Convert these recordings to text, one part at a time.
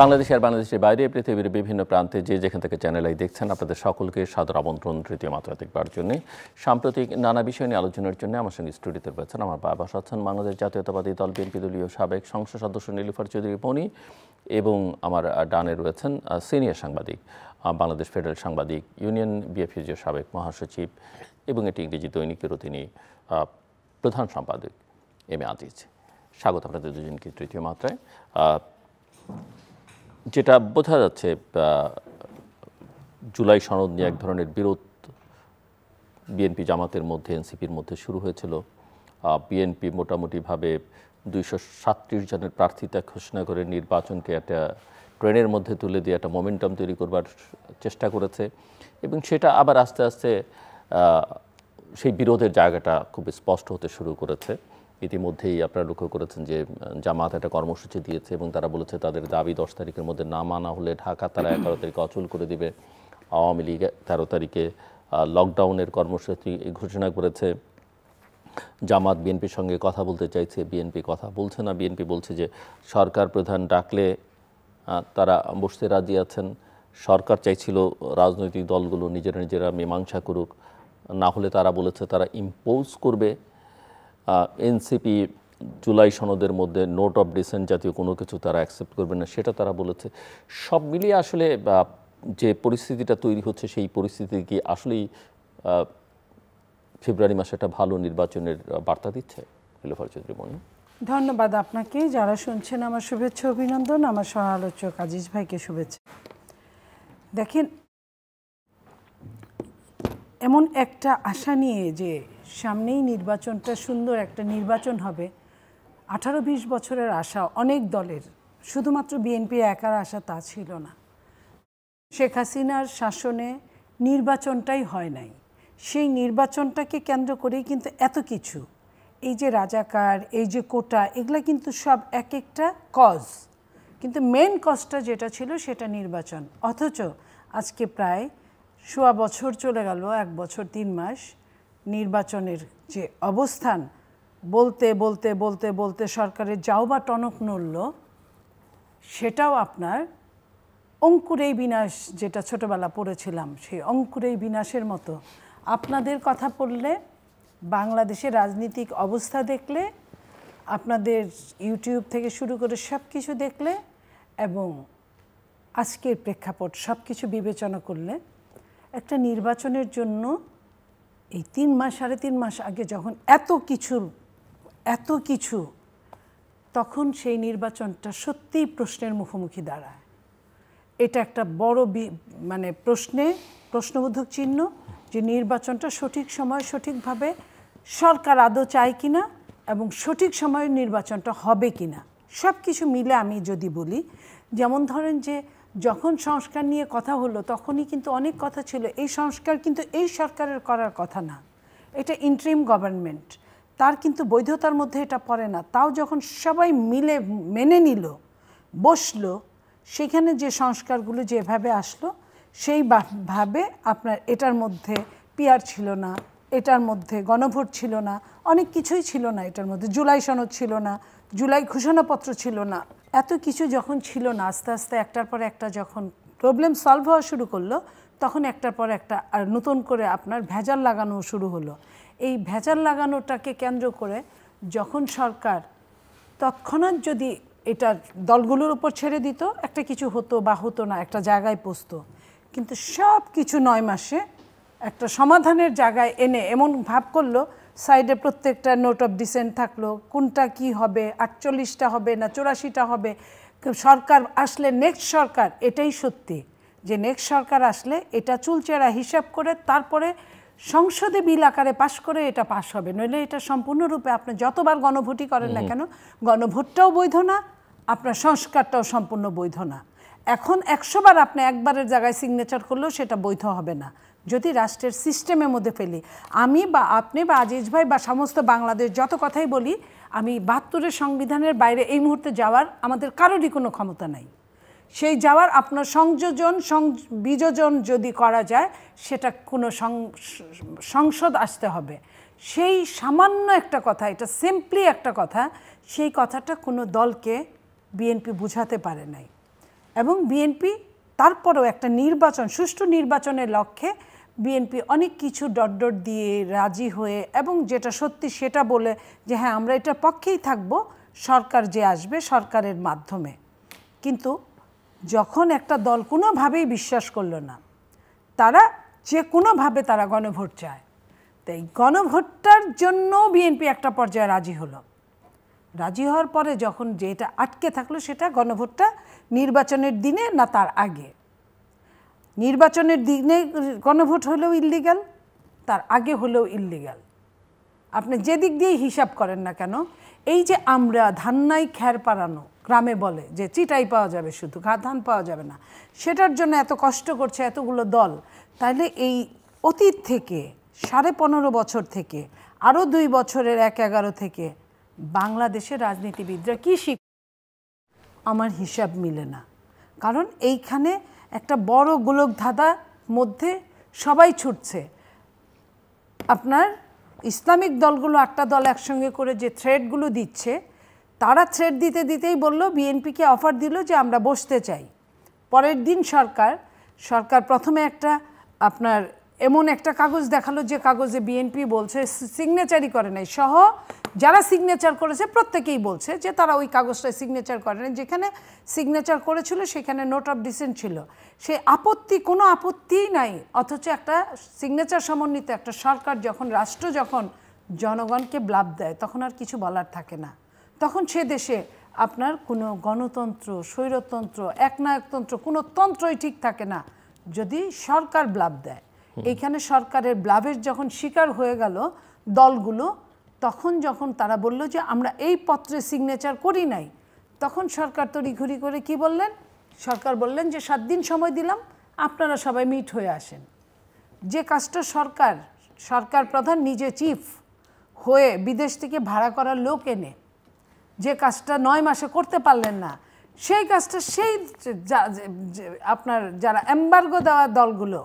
বাংলাদেশে আর বাংলাদেশের বাইরে পৃথিবীর বিভিন্ন প্রান্তে যে যেখান থেকে চ্যানেল আই দেখছেন আপনাদের সকলকে সাদর আমন্ত্রণ তৃতীয় মাত্রা দেখবার জন্য। সাম্প্রতিক নানা বিষয় নিয়ে আলোচনার জন্য আমার সঙ্গে স্টুডিওতে রয়েছেন আমার বাবা আছেন বাংলাদেশ জাতীয়তাবাদী দল বিএনপি দলীয় সাবেক সংসদ সদস্য নীলুফার চৌধুরী মনি, এবং আমার ডানে রয়েছেন সিনিয়র সাংবাদিক, বাংলাদেশ ফেডারেল সাংবাদিক ইউনিয়ন বিএফইউর সাবেক মহাসচিব এবং এটি ইংরেজি দৈনিকেরও তিনি প্রধান সম্পাদক এম এ আজিজ। স্বাগত আপনাদের দুজনকে তৃতীয় মাত্রায়। যেটা বোঝা যাচ্ছে জুলাই সনদ নিয়ে এক ধরনের বিরোধ বিএনপি জামাতের মধ্যে এনসিপির মধ্যে শুরু হয়েছিল। বিএনপি মোটামুটিভাবে 237 জনের প্রার্থিতা ঘোষণা করে নির্বাচনকে একটা ট্রেনের মধ্যে তুলে দিয়ে একটা মোমেন্টাম তৈরি করবার চেষ্টা করেছে, এবং সেটা আবার আস্তে আস্তে সেই বিরোধের জায়গাটা খুব স্পষ্ট হতে শুরু করেছে। ইতিমধ্যেই আপনারা লক্ষ্য করেছেন যে জামাত একটা কর্মসূচি দিয়েছে এবং তারা বলেছে তাদের দাবি 10 তারিখের মধ্যে না মানা হলে ঢাকা তারা 11 তারিখে অচল করে দিবে। আওয়ামী লীগ 13 তারিখে লকডাউনের কর্মসূচি ঘোষণা করেছে। জামাত বিএনপির সঙ্গে কথা বলতে চাইছে, বিএনপি কথা বলছে না। বিএনপি বলছে যে সরকার প্রধান ডাকলে তারা বসতে রাজি আছেন। সরকার চাইছিল রাজনৈতিক দলগুলো নিজেরা মীমাংসা করুক, না হলে তারা বলেছে তারা ইম্পোজ করবে। এনসিপি জুলাই সনদের মধ্যে নোট অফ ডিসেন্ট জাতীয় কোনো কিছু তারা অ্যাকসেপ্ট করবে না, সেটা তারা বলেছে। সব মিলিয়ে আসলে যে পরিস্থিতিটা তৈরি হচ্ছে সেই পরিস্থিতি কি আসলেই ফেব্রুয়ারি মাসে একটা ভালো নির্বাচনের বার্তা দিচ্ছে? নীলুফার চৌধুরী মনি। ধন্যবাদ আপনাকে। যারা শুনছেন আমার শুভেচ্ছা অভিনন্দন, আমার সহ আলোচক আজিজ ভাইকে শুভেচ্ছা। দেখেন, এমন একটা আশা নিয়ে যে সামনেই নির্বাচনটা সুন্দর একটা নির্বাচন হবে, 18-20 বছরের আশা অনেক দলের, শুধুমাত্র বিএনপি একার আশা তা ছিল না। শেখ হাসিনার শাসনে নির্বাচনটাই হয় নাই, সেই নির্বাচনটাকে কেন্দ্র করেই কিন্তু এত কিছু, এই যে রাজাকার, এই যে কোটা, এগুলা কিন্তু সব এক একটা কজ, কিন্তু মেন কজটা যেটা ছিল সেটা নির্বাচন। অথচ আজকে প্রায় 1.25 বছর চলে গেল, 1 বছর 3 মাস নির্বাচনের যে অবস্থান, বলতে বলতে বলতে বলতে সরকারের যাও বা টনক নড়ল, সেটাও আপনার অঙ্কুরেই বিনাশ, যেটা ছোটবেলা পড়েছিলাম সেই অঙ্কুরেই বিনাশের মতো। আপনাদের কথা পড়লে, বাংলাদেশের রাজনৈতিক অবস্থা দেখলে, আপনাদের ইউটিউব থেকে শুরু করে সব কিছু দেখলে এবং আজকের প্রেক্ষাপট সব কিছু বিবেচনা করলে, একটা নির্বাচনের জন্য এই 3 মাস 3.5 মাস আগে যখন এত কিছু, তখন সেই নির্বাচনটা সত্যিই প্রশ্নের মুখোমুখি দাঁড়ায়। এটা একটা বড় প্রশ্নবোধক চিহ্ন যে নির্বাচনটা সঠিক সময় সঠিকভাবে সরকার আদৌ চায় কিনা এবং সঠিক সময়ে নির্বাচনটা হবে কিনা, সব কিছু মিলে আমি যদি বলি, যেমন ধরেন যে যখন সংস্কার নিয়ে কথা হলো তখনই কিন্তু অনেক কথা ছিল, এই সংস্কার কিন্তু এই সরকারের করার কথা না, এটা ইন্টারিম গভর্নমেন্ট, তার কিন্তু বৈধতার মধ্যে এটা পড়ে না। তাও যখন সবাই মিলে মেনে নিল, বসলো, সেখানে যে সংস্কারগুলো যেভাবে আসলো সেইভাবে আপনার এটার মধ্যে পিআর ছিল না, এটার মধ্যে গণভোট ছিল না, অনেক কিছুই ছিল না, এটার মধ্যে জুলাই সনদ ছিল না, জুলাই ঘোষণাপত্র ছিল না, এত কিছু যখন ছিল না, আস্তে আস্তে একটার পর একটা যখন প্রবলেম সলভ হওয়া শুরু করলো, তখন একটার পর একটা আর নতুন করে আপনার ভেজাল লাগানো শুরু হলো। এই ভেজাল লাগানোটাকে কেন্দ্র করে যখন সরকার তৎক্ষণাৎ যদি এটা দলগুলোর উপর ছেড়ে দিত, একটা কিছু হতো বা হতো না, একটা জায়গায় পৌঁছতো, কিন্তু সব কিছু 9 মাসে একটা সমাধানের জায়গায় এনে এমন ভাব করলো, সাইডে প্রত্যেকটা নোট অফ ডিসেন্ট থাকলো, কোনটা কি হবে, 48টা হবে না 84টা হবে, সরকার আসলে নেক্সট সরকার, এটাই সত্যি যে নেক্সট সরকার আসলে এটা চুলচেরা হিসাব করে তারপরে সংসদে বিল আকারে পাশ করে এটা পাশ হবে, নইলে এটা সম্পূর্ণরূপে আপনি যতবার গণভোটই করেন না কেন, গণভোটটাও বৈধ না, আপনার সংস্কারটাও সম্পূর্ণ বৈধ না। এখন 100 বার আপনি একবারের জায়গায় সিগনেচার করলেও সেটা বৈধ হবে না যদি রাষ্ট্রের সিস্টেমের মধ্যে ফেলি। আমি বা আপনি বা আজিজ ভাই বা সমস্ত বাংলাদেশ যত কথাই বলি, আমি 72-এর সংবিধানের বাইরে এই মুহূর্তে যাওয়ার আমাদের কারোরই কোনো ক্ষমতা নাই। সেই যাওয়ার আপনার বিযোজন যদি করা যায়, সেটা কোনো সংসদ আসতে হবে। সেই সামান্য একটা কথা, এটা সিম্পলি একটা কথা, সেই কথাটা কোনো দলকে বিএনপি বুঝাতে পারে নাই। এবং বিএনপি তারপরেও একটা নির্বাচন, সুষ্ঠু নির্বাচনের লক্ষ্যে বিএনপি অনেক কিছু ডট ডট দিয়ে রাজি হয়ে এবং যেটা সত্যি সেটা বলে যে হ্যাঁ আমরা এটার পক্ষেই থাকব সরকার যে আসবে সরকারের মাধ্যমে। কিন্তু যখন একটা দল কোনোভাবেই বিশ্বাস করলো না, তারা যে কোনোভাবে তারা গণভোট চায়, তাই গণভোটটার জন্য বিএনপি একটা পর্যায়ে রাজি হলো। রাজি হওয়ার পরে যখন যেটা আটকে থাকলো সেটা গণভোটটা নির্বাচনের দিনে না তার আগে। নির্বাচনের দিনে গণভোট হলেও ইল্লিগাল, তার আগে হলেও ইল্লিগাল। আপনি যে দিক দিয়েই হিসাব করেন না কেন, এই যে আমরা ধান নাই খ্যার পাড়ানো গ্রামে বলে যে চিটাই পাওয়া যাবে শুধু ধান পাওয়া যাবে না, সেটার জন্য এত কষ্ট করছে এতগুলো দল। তাহলে এই অতীত থেকে 15.5 বছর থেকে আরও 2 বছরের 1-11 থেকে বাংলাদেশের রাজনীতিবিদরা কী আমার হিসাব মিলে না। কারণ এইখানে একটা বড় গোলকধাঁধা মধ্যে সবাই ছুটছে। আপনার ইসলামিক দলগুলো 8টা দল একসঙ্গে করে যে থ্রেডগুলো দিচ্ছে, তারা থ্রেড দিতে দিতেই বলল, বিএনপিকে অফার দিল যে আমরা বসতে চাই। পরের দিন সরকার প্রথমে একটা আপনার এমন একটা কাগজ দেখালো যে কাগজে বিএনপি বলছে সিগনেচারই করে নাই, সহ যারা সিগনেচার করেছে প্রত্যেকেই বলছে যে তারা ওই কাগজটায় সিগনেচার করে নাই। যেখানে সিগনেচার করেছিল সেখানে নোট অফ ডিসেন্ট ছিল। সেই কোনো আপত্তিই নাই। অথচ একটা সিগনেচার সমন্বিত একটা সরকার যখন, রাষ্ট্র যখন জনগণকে ব্লাব দেয়, তখন আর কিছু বলার থাকে না। তখন সে দেশে আপনার কোনো গণতন্ত্র, স্বৈরতন্ত্র, একনায়কতন্ত্র কোনো তন্ত্রই ঠিক থাকে না যদি সরকার ব্লাব দেয়। এইখানে সরকারের ব্লাবের যখন শিকার হয়ে গেল দলগুলো, তখন যখন তারা বলল যে আমরা এই পত্রে সিগনেচার করি নাই, তখন সরকার তড়িঘড়ি করে কি বললেন? সরকার বললেন যে 7 দিন সময় দিলাম, আপনারা সবাই মিট হয়ে আসেন। যে কাজটা সরকার প্রধান নিজে চিফ হয়ে বিদেশ থেকে ভাড়া করার লোক এনে যে কাজটা 9 মাসে করতে পারলেন না, সেই কাজটা আপনার যারা এম্বার্গো দেওয়া দলগুলো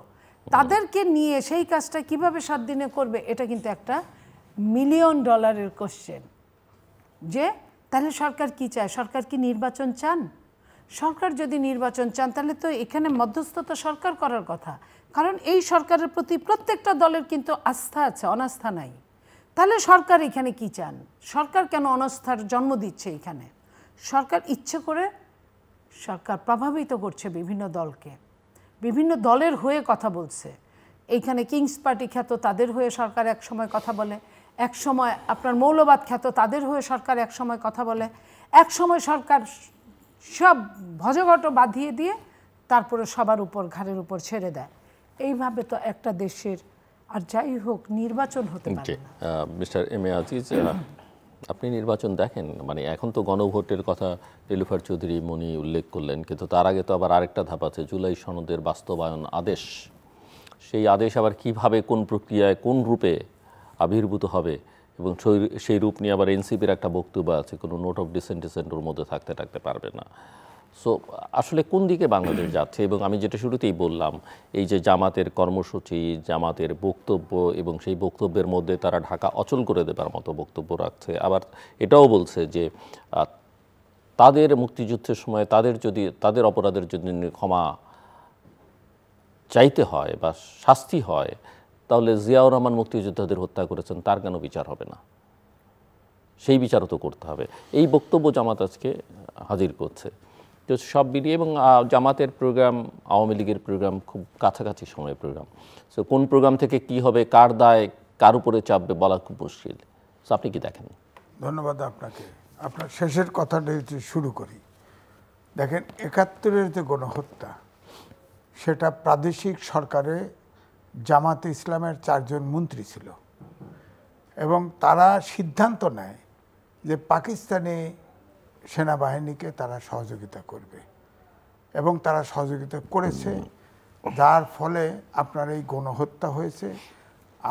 তাদেরকে নিয়ে সেই কাজটা কিভাবে 7 দিনে করবে, এটা কিন্তু একটা $1 মিলিয়ন কোশ্চেন। যে তাহলে সরকার কি চায়? সরকার কি নির্বাচন চান? সরকার যদি নির্বাচন চান তাহলে তো এখানে মধ্যস্থতা সরকার করার কথা। কারণ এই সরকারের প্রতি প্রত্যেকটা দলের কিন্তু আস্থা আছে, অনাস্থা নাই। তাহলে সরকার এখানে কি চান? সরকার কেন অনাস্থার জন্ম দিচ্ছে? এখানে সরকার ইচ্ছে করে সরকার প্রভাবিত করছে বিভিন্ন দলকে, বিভিন্ন দলের হয়ে কথা বলছে। এইখানে কিংস পার্টি খ্যাত, তাদের হয়ে সরকার এক সময় কথা বলে, এক সময় আপনার মৌলবাদ খ্যাত, তাদের হয়ে সরকার এক সময় কথা বলে, এক সময় সরকার সব ভজঘট বাঁধিয়ে দিয়ে তারপরে সবার উপর ঘাড়ের উপর ছেড়ে দেয়। এইভাবে তো একটা দেশের আর যাই হোক নির্বাচন হতে পারে না। মিস্টার এম এ আজিজ, আপনি নির্বাচন দেখেন, মানে এখন তো গণভোটের কথা নীলুফার চৌধুরী মনি উল্লেখ করলেন, কিন্তু তার আগে তো আবার আরেকটা ধাপ আছে, জুলাই সনদের বাস্তবায়ন আদেশ। সেই আদেশ আবার কিভাবে, কোন প্রক্রিয়ায়, কোন রূপে আবির্ভূত হবে, এবং সেই রূপ নিয়ে আবার এনসিপির একটা বক্তব্য আছে, কোনো নোট অফ ডিসেন্টের মধ্যে থাকতে পারবে না। সো আসলে কোন দিকে বাংলাদেশ যাচ্ছে? এবং আমি যেটা শুরুতেই বললাম, এই যে জামাতের কর্মসূচি, জামাতের বক্তব্য, এবং সেই বক্তব্যের মধ্যে তারা ঢাকা অচল করে দেবার মতো বক্তব্য রাখছে, আবার এটাও বলছে যে তাদের মুক্তিযুদ্ধের সময় তাদের অপরাধের জন্য ক্ষমা চাইতে হয় বা শাস্তি হয়, তাহলে জিয়াউর রহমান মুক্তিযোদ্ধাদের হত্যা করেছেন, তার কেন বিচার হবে না? সেই বিচারও তো করতে হবে। এই বক্তব্য জামাত আজকে হাজির করছে। তো সব মিলিয়ে, এবং জামাতের প্রোগ্রাম, আওয়ামী লীগের প্রোগ্রাম খুব কাছাকাছি সময়ের প্রোগ্রাম। সো কোন প্রোগ্রাম থেকে কি হবে, কার দায় কার উপরে চাপবে বলা খুব মুশকিল। সো আপনি কি দেখেন? ধন্যবাদ আপনাকে। আপনার শেষের কথাটা যদি শুরু করি, দেখেন ৭১-এর যে গণহত্যা, সেটা প্রাদেশিক সরকারে জামাতে ইসলামের 4 জন মন্ত্রী ছিল, এবং তারা সিদ্ধান্ত নেয় যে পাকিস্তানি সেনাবাহিনীকে তারা সহযোগিতা করবে, এবং তারা সহযোগিতা করেছে, যার ফলে আপনার এই গণহত্যা হয়েছে,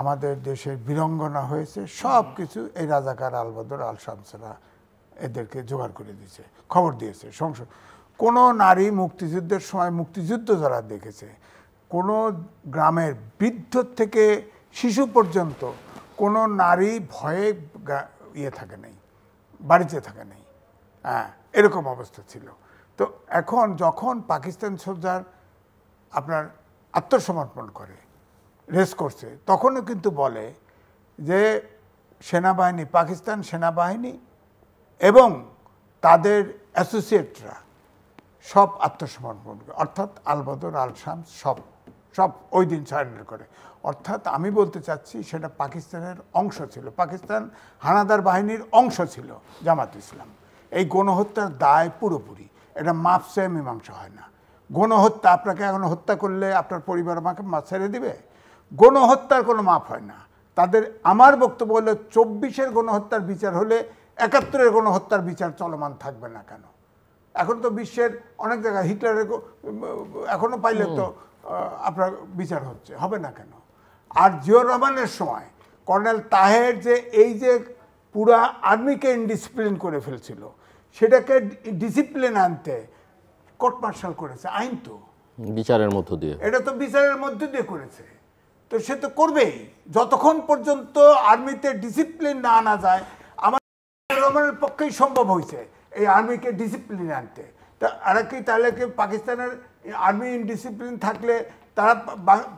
আমাদের দেশের বীরঙ্গনা হয়েছে, সব কিছু এই রাজাকার আলবদর আল শামসরা এদেরকে জোগাড় করে দিয়েছে, খবর দিয়েছে সংসদ। কোনো নারী মুক্তিযুদ্ধের সময়, মুক্তিযুদ্ধ যারা দেখেছে, কোনো গ্রামের বৃদ্ধ থেকে শিশু পর্যন্ত কোনো নারী ভয়ে থাকে নাই, বাড়িতে থাকে নাই, এরকম অবস্থা ছিল। তো এখন যখন পাকিস্তান সোলজার আপনার আত্মসমর্পণ করে, রেস করছে, তখনও কিন্তু বলে যে সেনাবাহিনী, পাকিস্তান সেনাবাহিনী এবং তাদের অ্যাসোসিয়েটরা সব আত্মসমর্পণ করে, অর্থাৎ আল বদর, আল শামস সব ওই দিন সারেন্ডার করে। অর্থাৎ আমি বলতে চাচ্ছি সেটা পাকিস্তানের অংশ ছিল, পাকিস্তান হানাদার বাহিনীর অংশ ছিল জামাত ইসলাম। এই গণহত্যার দায় পুরোপুরি, এটা মাপ চেয়ে মীমাংসা হয় না। গণহত্যা, আপনাকে এখন হত্যা করলে আপনার পরিবার আমাকে ছেড়ে দিবে? গণহত্যার কোনো মাপ হয় না তাদের। আমার বক্তব্য হলো 24-এর গণহত্যার বিচার হলে 71-এর গণহত্যার বিচার চলমান থাকবে না কেন? এখন তো বিশ্বের অনেক জায়গায় হিটলারের এখনো পাইলে তো আপনার বিচার হচ্ছে, হবে না কেন? আর জিয়াউর রহমানের সময় কর্নেল তাহের যে এই যে পুরা আর্মিকে ইনডিসিপ্লিন করে ফেলছিল, সেটাকে ডিসিপ্লিন আনতে কোর্ট মার্শাল করেছে, আইন তো বিচারের মধ্য দিয়ে, এটা তো বিচারের মধ্য দিয়ে করেছে। তো সে তো করবেই যতক্ষণ পর্যন্ত আর্মিতে ডিসিপ্লিন না আনা যায়। আমার রহমানের পক্ষেই সম্ভব হয়েছে এই আর্মিকে ডিসিপ্লিন আনতে। তা আর কি তাহলে কি পাকিস্তানের আর্মি ইনডিসিপ্লিন থাকলে তারা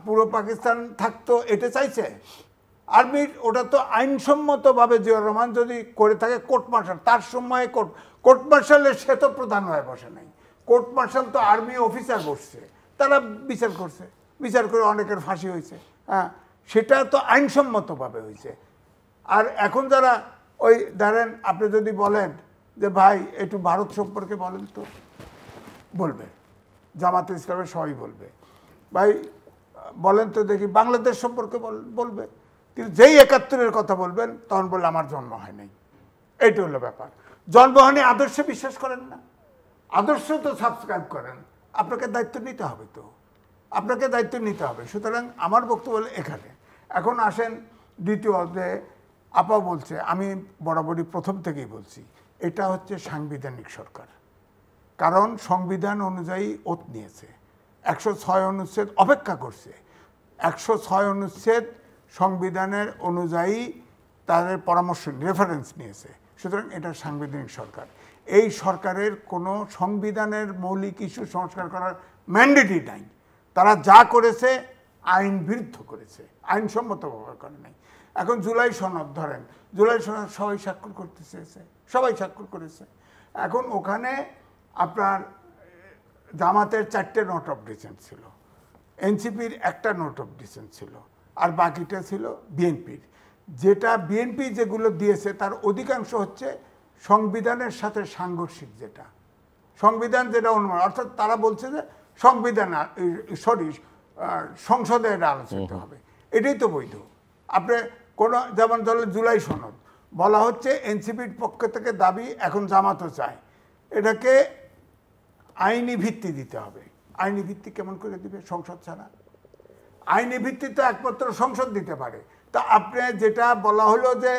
পুরো পাকিস্তান থাকতো, এটা চাইছে? আর্মির ওটা তো আইনসম্মতভাবে জিয়াউর রহমান যদি করে থাকে কোর্ট মার্শাল, তার সময় কোর্ট মার্শালের সে তো প্রধান হয়ে বসে নাই, কোর্ট মার্শাল তো আর্মি অফিসার বসছে, তারা বিচার করছে, বিচার করে অনেকের ফাঁসি হয়েছে। হ্যাঁ, সেটা তো আইনসম্মতভাবে হয়েছে। আর এখন যারা ওই ধরেন আপনি যদি বলেন যে ভাই একটু ভারত সম্পর্কে বলেন, তো বলবে, জামাতে ইসলামের সবাই বলবে ভাই বলেন তো দেখি বাংলাদেশ সম্পর্কে বলবে। কিন্তু যেই 71-এর কথা বলবেন তখন বললে আমার জন্ম হয় নাই। এইটা হলো ব্যাপার। জন্মহানি আদর্শে বিশ্বাস করেন না, আদর্শ তো সাবস্ক্রাইব করেন, আপনাকে দায়িত্ব নিতে হবে, তো আপনাকে দায়িত্ব নিতে হবে। সুতরাং আমার বক্তব্য হলো এখানে। এখন আসেন দ্বিতীয় যে আপা বলছে, আমি বরাবরই প্রথম থেকেই বলছি এটা হচ্ছে সাংবিধানিক সরকার, কারণ সংবিধান অনুযায়ী ওত নিয়েছে, 106 অনুচ্ছেদ অপেক্ষা করছে, 106 অনুচ্ছেদ সংবিধানের অনুযায়ী তাদের পরামর্শ রেফারেন্স নিয়েছে। সুতরাং এটা সাংবিধানিক সরকার। এই সরকারের কোনো সংবিধানের মৌলিক ইস্যু সংস্কার করার ম্যান্ডেটই নাই। তারা যা করেছে আইন বিরুদ্ধ করেছে, আইনসম্মত ব্যবহার করে নাই। এখন জুলাই সনদ ধরেন, জুলাই সনদ সবাই স্বাক্ষর করতে চেয়েছে, সবাই স্বাক্ষর করেছে। এখন ওখানে আপনার জামাতের 4টে নোট অফ ডিসেন্ট ছিল, এনসিপির 1টা নোট অফ ডিসেন্ট ছিল, আর বাকিটা ছিল বিএনপির। যেটা বিএনপি যেগুলো দিয়েছে তার অধিকাংশ হচ্ছে সংবিধানের সাথে সাংঘর্ষিক, যেটা সংবিধান যেটা অনুমান, অর্থাৎ তারা বলছে যে সংবিধান সংসদে এটা আলোচিত হবে, এটাই তো বৈধ। আপনি কোনো যেমন ধরলেন জুলাই সনদ বলা হচ্ছে এনসিপির পক্ষ থেকে দাবি, এখন জামাতও চায় এটাকে আইনি ভিত্তি দিতে হবে। আইনি ভিত্তি কেমন করে দিবে? সংসদ ছাড়া। আইনি ভিত্তি তো একমাত্র সংসদ দিতে পারে। তা আপনি যেটা বলা হলো যে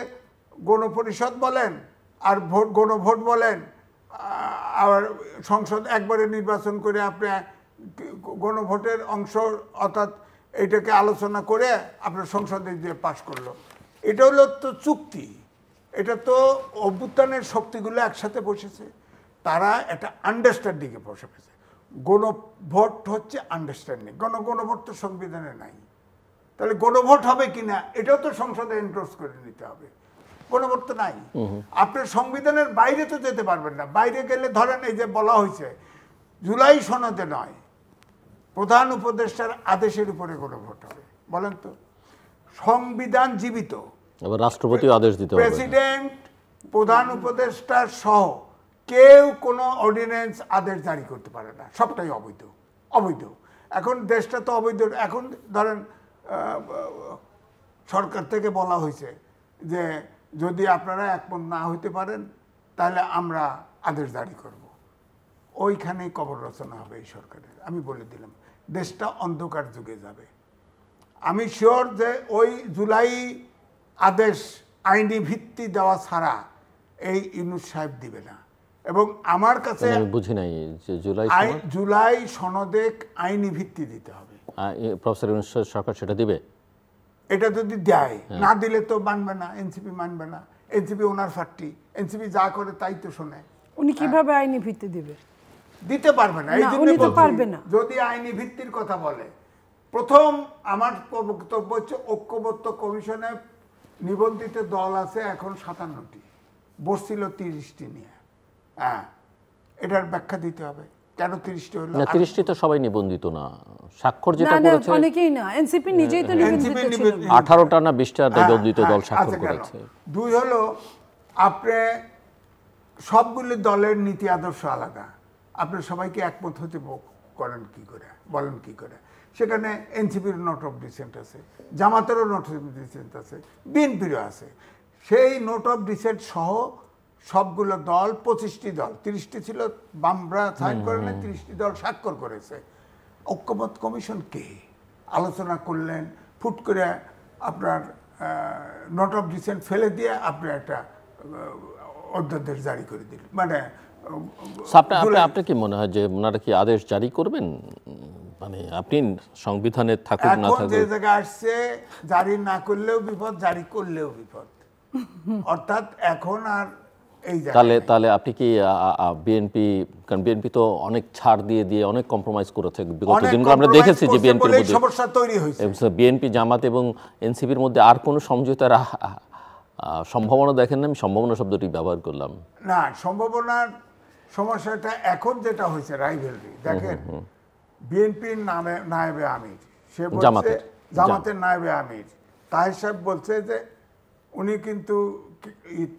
গণপরিষদ বলেন আর গণভোট বলেন, আর সংসদ একবারে নির্বাচন করে আপনি গণভোটের অংশ অর্থাৎ এটাকে আলোচনা করে আপনার সংসদে যে পাশ করলো, এটা হলো তো চুক্তি। এটা তো অভ্যুত্থানের শক্তিগুলো একসাথে বসেছে, তারা একটা আন্ডারস্ট্যান্ডিংয়ে বসে গেছে। গণভোট হচ্ছে আন্ডারস্ট্যান্ডিং, গণভোট তো সংবিধানে নাই। তাহলে গণভোট হবে কিনা এটাও তো সংসদে এনডোর্স করে নিতে হবে, গণভোট তো নাই। আপনার সংবিধানের বাইরে তো যেতে পারবেন না। বাইরে গেলে ধরেন এই যে বলা হয়েছে জুলাই সনদে নয়, প্রধান উপদেষ্টার আদেশের উপরে গণভোট হবে। বলেন তো, সংবিধান জীবিত, রাষ্ট্রপতিও আদেশ দিতে হবে, প্রেসিডেন্ট প্রধান উপদেষ্টার সহ কেউ কোনো অর্ডিন্যান্স আদেশ জারি করতে পারে না, সবটাই অবৈধ। অবৈধ। এখন দেশটা তো অবৈধ। এখন ধরেন সরকার থেকে বলা হয়েছে যে যদি আপনারা একমত না হইতে পারেন তাহলে আমরা আদেশ জারি করব। ওইখানেই কবর রচনা হবে এই সরকারের। আমি বলে দিলাম, দেশটা অন্ধকার যুগে যাবে। আমি শিওর যে ওই জুলাই আদেশ আইনি ভিত্তি দেওয়া ছাড়া এই ইউনূস সাহেব দিবে না। এবং আমার কাছে বুঝি নাই যে জুলাই সনদে আইনি ভিত্তি দিতে হবে। প্রফেসর ইউনূস সরকার সেটা দিবে? এটা যদি দেয়, না দিলে তো মানবে না, এনসিপি মানবে না। এনসিপি ওনার পার্টি, এনসিপি যা করে তাই তো শোনে। উনি কিভাবে আইনি ভিত্তি দিবে? দিতে পারবে না। এই না, জন্য উনি তো বলছি, পারবে না। যদি আইনি ভিত্তির কথা বলে, প্রথম আমার বক্তব্য হচ্ছে ঐক্যবদ্ধ কমিশনে নিবন্ধিত দল আছে এখন 57টি, বসছিল 30টি নিয়ে। হ্যাঁ, এটার ব্যাখ্যা দিতে হবে কেন 30টি হলো। না, 30টি তো সবাই নিবন্ধিত না, স্বাক্ষর যেটা না না করেছে অনেকেই না, এনসিপি নিজেই তো নিবন্ধিত ছিল না। 18টা না 20টা নিবন্ধিত দল স্বাক্ষর আচ্ছা, কেন? করেছে। 2 হলো আপনি সবগুলি দলের নীতি আদর্শ আলাদা, আপনি সবাইকে একমত হতে করেন কি করে, বলেন কি করে? সেখানে এনসিপির নোট অফ ডিসেন্ট আছে, জামাতেরও নোট অফ ডিসেন্ট আছে, বিএনপিরও আছে। সেই নোট অফ ডিসেন্ট সহ সবগুলো দল, 25টি দল, 30টি ছিল বামরা সাইন করে না, 30টি দল স্বাক্ষর করেছে। ঐক্যমত কমিশন কে আলোচনা করলেন, ফুট করে আপনার নোট অফ ডিসেন্ট ফেলে দিয়ে আপনি একটা অধ্যাদেশ জারি করে দিলেন। মানে আপনি কি মনে হয় যে ওনারা কি আদেশ জারি করবেন? মানে আপনি সংবিধানে থাকুক না এখন থাকুক, যে জায়গায় আসছে, জারি না করলেও বিপদ, জারি করলেও বিপদ। অর্থাৎ এখন আর এই তাহলে আপনি কি বিএনপি, কারণ বিএনপি তো অনেক ছাড় দিয়ে দিয়ে অনেক কম্প্রোমাইজ করেছে বিগত দিনগুলো আমরা দেখেছি যে বিএনপির মধ্যে সমস্যা তৈরি হয়েছে। বিএনপি, জামাত এবং এনসিপির মধ্যে আর কোনো সমঝোতার সম্ভাবনা দেখেন না? আমি সম্ভাবনা শব্দটি ব্যবহার করলাম না, সম্ভাবনার সমস্যাটা এখন যেটা হয়েছে রাইভেলরি। দেখেন, বিএনপির নায়েবে আমির, সে বলছে জামাতের নায়েবে আমির তাহের সাহেব বলছে যে উনি কিন্তু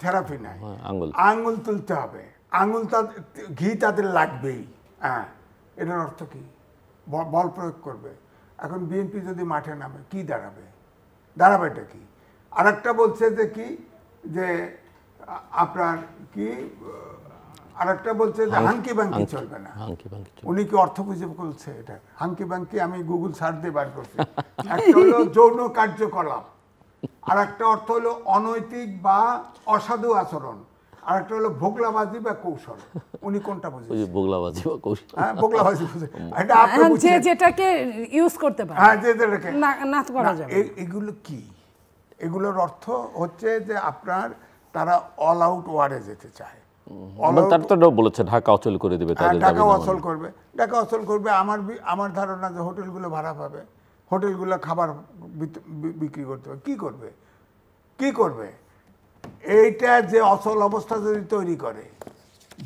থেরাপি নাই, আঙুল তুলতে হবে, আঙুল ঘি তাদের লাগবেই। হ্যাঁ, এটার অর্থ কি? বল প্রয়োগ করবে। এখন বিএনপি যদি মাঠে নামে কি দাঁড়াবেটা কি? আর একটা বলছে যে কি, যে আপনার কি, আরেকটা বলছে যে হাঙ্কি বাঙ্কি চলবে না। উনি কি অর্থ বুঝে বলছে এটা? হাঙ্কি বাঙ্কি আমি গুগল সার্চ দিয়ে বার করছি। একটা হলো যৌন কার্যকলাপ, আর একটা অর্থ হলো অনৈতিক বা অসাধু আচরণ, আর একটা হলো ভোগলাবাজি বা কৌশল। উনি কোনটা বুঝেন? ভোগলাবাজি বা কৌশল। হ্যাঁ, ভোগলাবাজি বুঝে। এটা আপনি যে যেটাকে ইউজ করতে পারে, হ্যাঁ, যে যেটাকে না করা যাবে। এগুলো কি? এগুলোর অর্থ হচ্ছে যে আপনার তারা অল আউট ওয়ারে যেতে চায়। বলেছে ঢাকা অচল করে দেবে, ঢাকা অচল করবে, ঢাকা অচল করবে। আমার ধারণা যে হোটেলগুলো ভাড়া পাবে, হোটেলগুলো খাবার বিক্রি করতে হবে। কি করবে? এইটা যে অচল অবস্থা যদি তৈরি করে,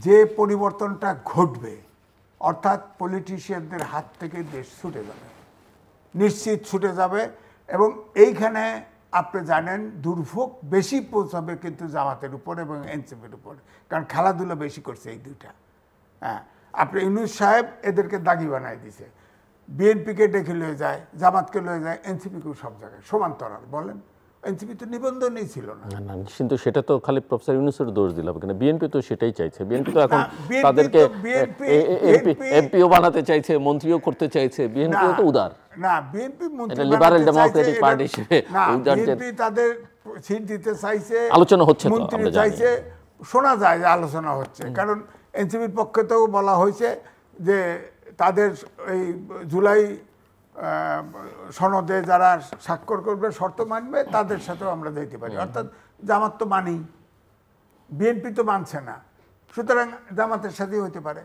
যে পরিবর্তনটা ঘটবে, অর্থাৎ পলিটিশিয়ানদের হাত থেকে দেশ ছুটে যাবে, নিশ্চিত ছুটে যাবে। এবং এইখানে আপনি জানেন দুর্ভোগ বেশি পৌঁছাবে কিন্তু জামাতের উপর এবং এনসিপির উপর, কারণ খেলাধুলা বেশি করছে এই দুইটা। হ্যাঁ, আপনি ইউনূস সাহেব এদেরকে দাগি বানাই দিছে, বিএনপিকে ডেকে লয়ে যায়, জামাতকে লয়ে যায়, এনসিপিকেও সব জায়গায় সমান্তরাল। বলেন, এনসিপি তো নিবন্ধনই ছিল না। কিন্তু সেটা তো খালি প্রফেসর ইউনূসের দোষ দিলাম, কেন বিএনপি তো সেটাই চাইছে। বিএনপি তো এখন তাদেরকে এমপিও বানাতে চাইছে, মন্ত্রীও করতে চাইছে। বিএনপি তো উদার না, বিএনপি মন্ত্রী লিবারেল ডেমোক্রেটিক পার্টি হিসেবে বিএনপি তাদের সিট দিতে চাইছে, আলোচনা হচ্ছে, মন্ত্রী চাইছে, শোনা যায় যে আলোচনা হচ্ছে। কারণ এনসিপির পক্ষে তো বলা হয়েছে যে তাদের এই জুলাই সনদে যারা স্বাক্ষর করবে, শর্ত মানবে, তাদের সাথেও আমরা যেতে পারি। অর্থাৎ জামাত তো মানি, বিএনপি তো মানছে না, সুতরাং জামাতের সাথেই হতে পারে।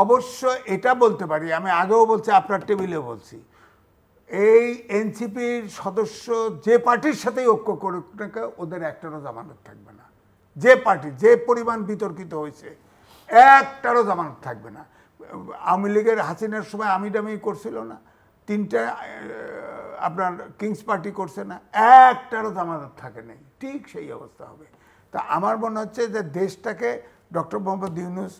অবশ্য এটা বলতে পারি, আমি আগেও বলছি, আপনার টেবিলেও বলছি, এই এনসিপির সদস্য যে পার্টির সাথেই ঐক্য করুক না, ওদের একটারও জামানত থাকবে না। যে পার্টি যে পরিমাণ বিতর্কিত হয়েছে, একটারও জামানত থাকবে না। আওয়ামী লীগের হাসিনার সময় আমিডামি করছিল না, 3টা আপনার কিংস পার্টি করছে না, একটারও জামানত থাকে নেই। ঠিক সেই অবস্থা হবে। তা আমার মনে হচ্ছে যে দেশটাকে ডক্টর মোহাম্মদ ইউনূস,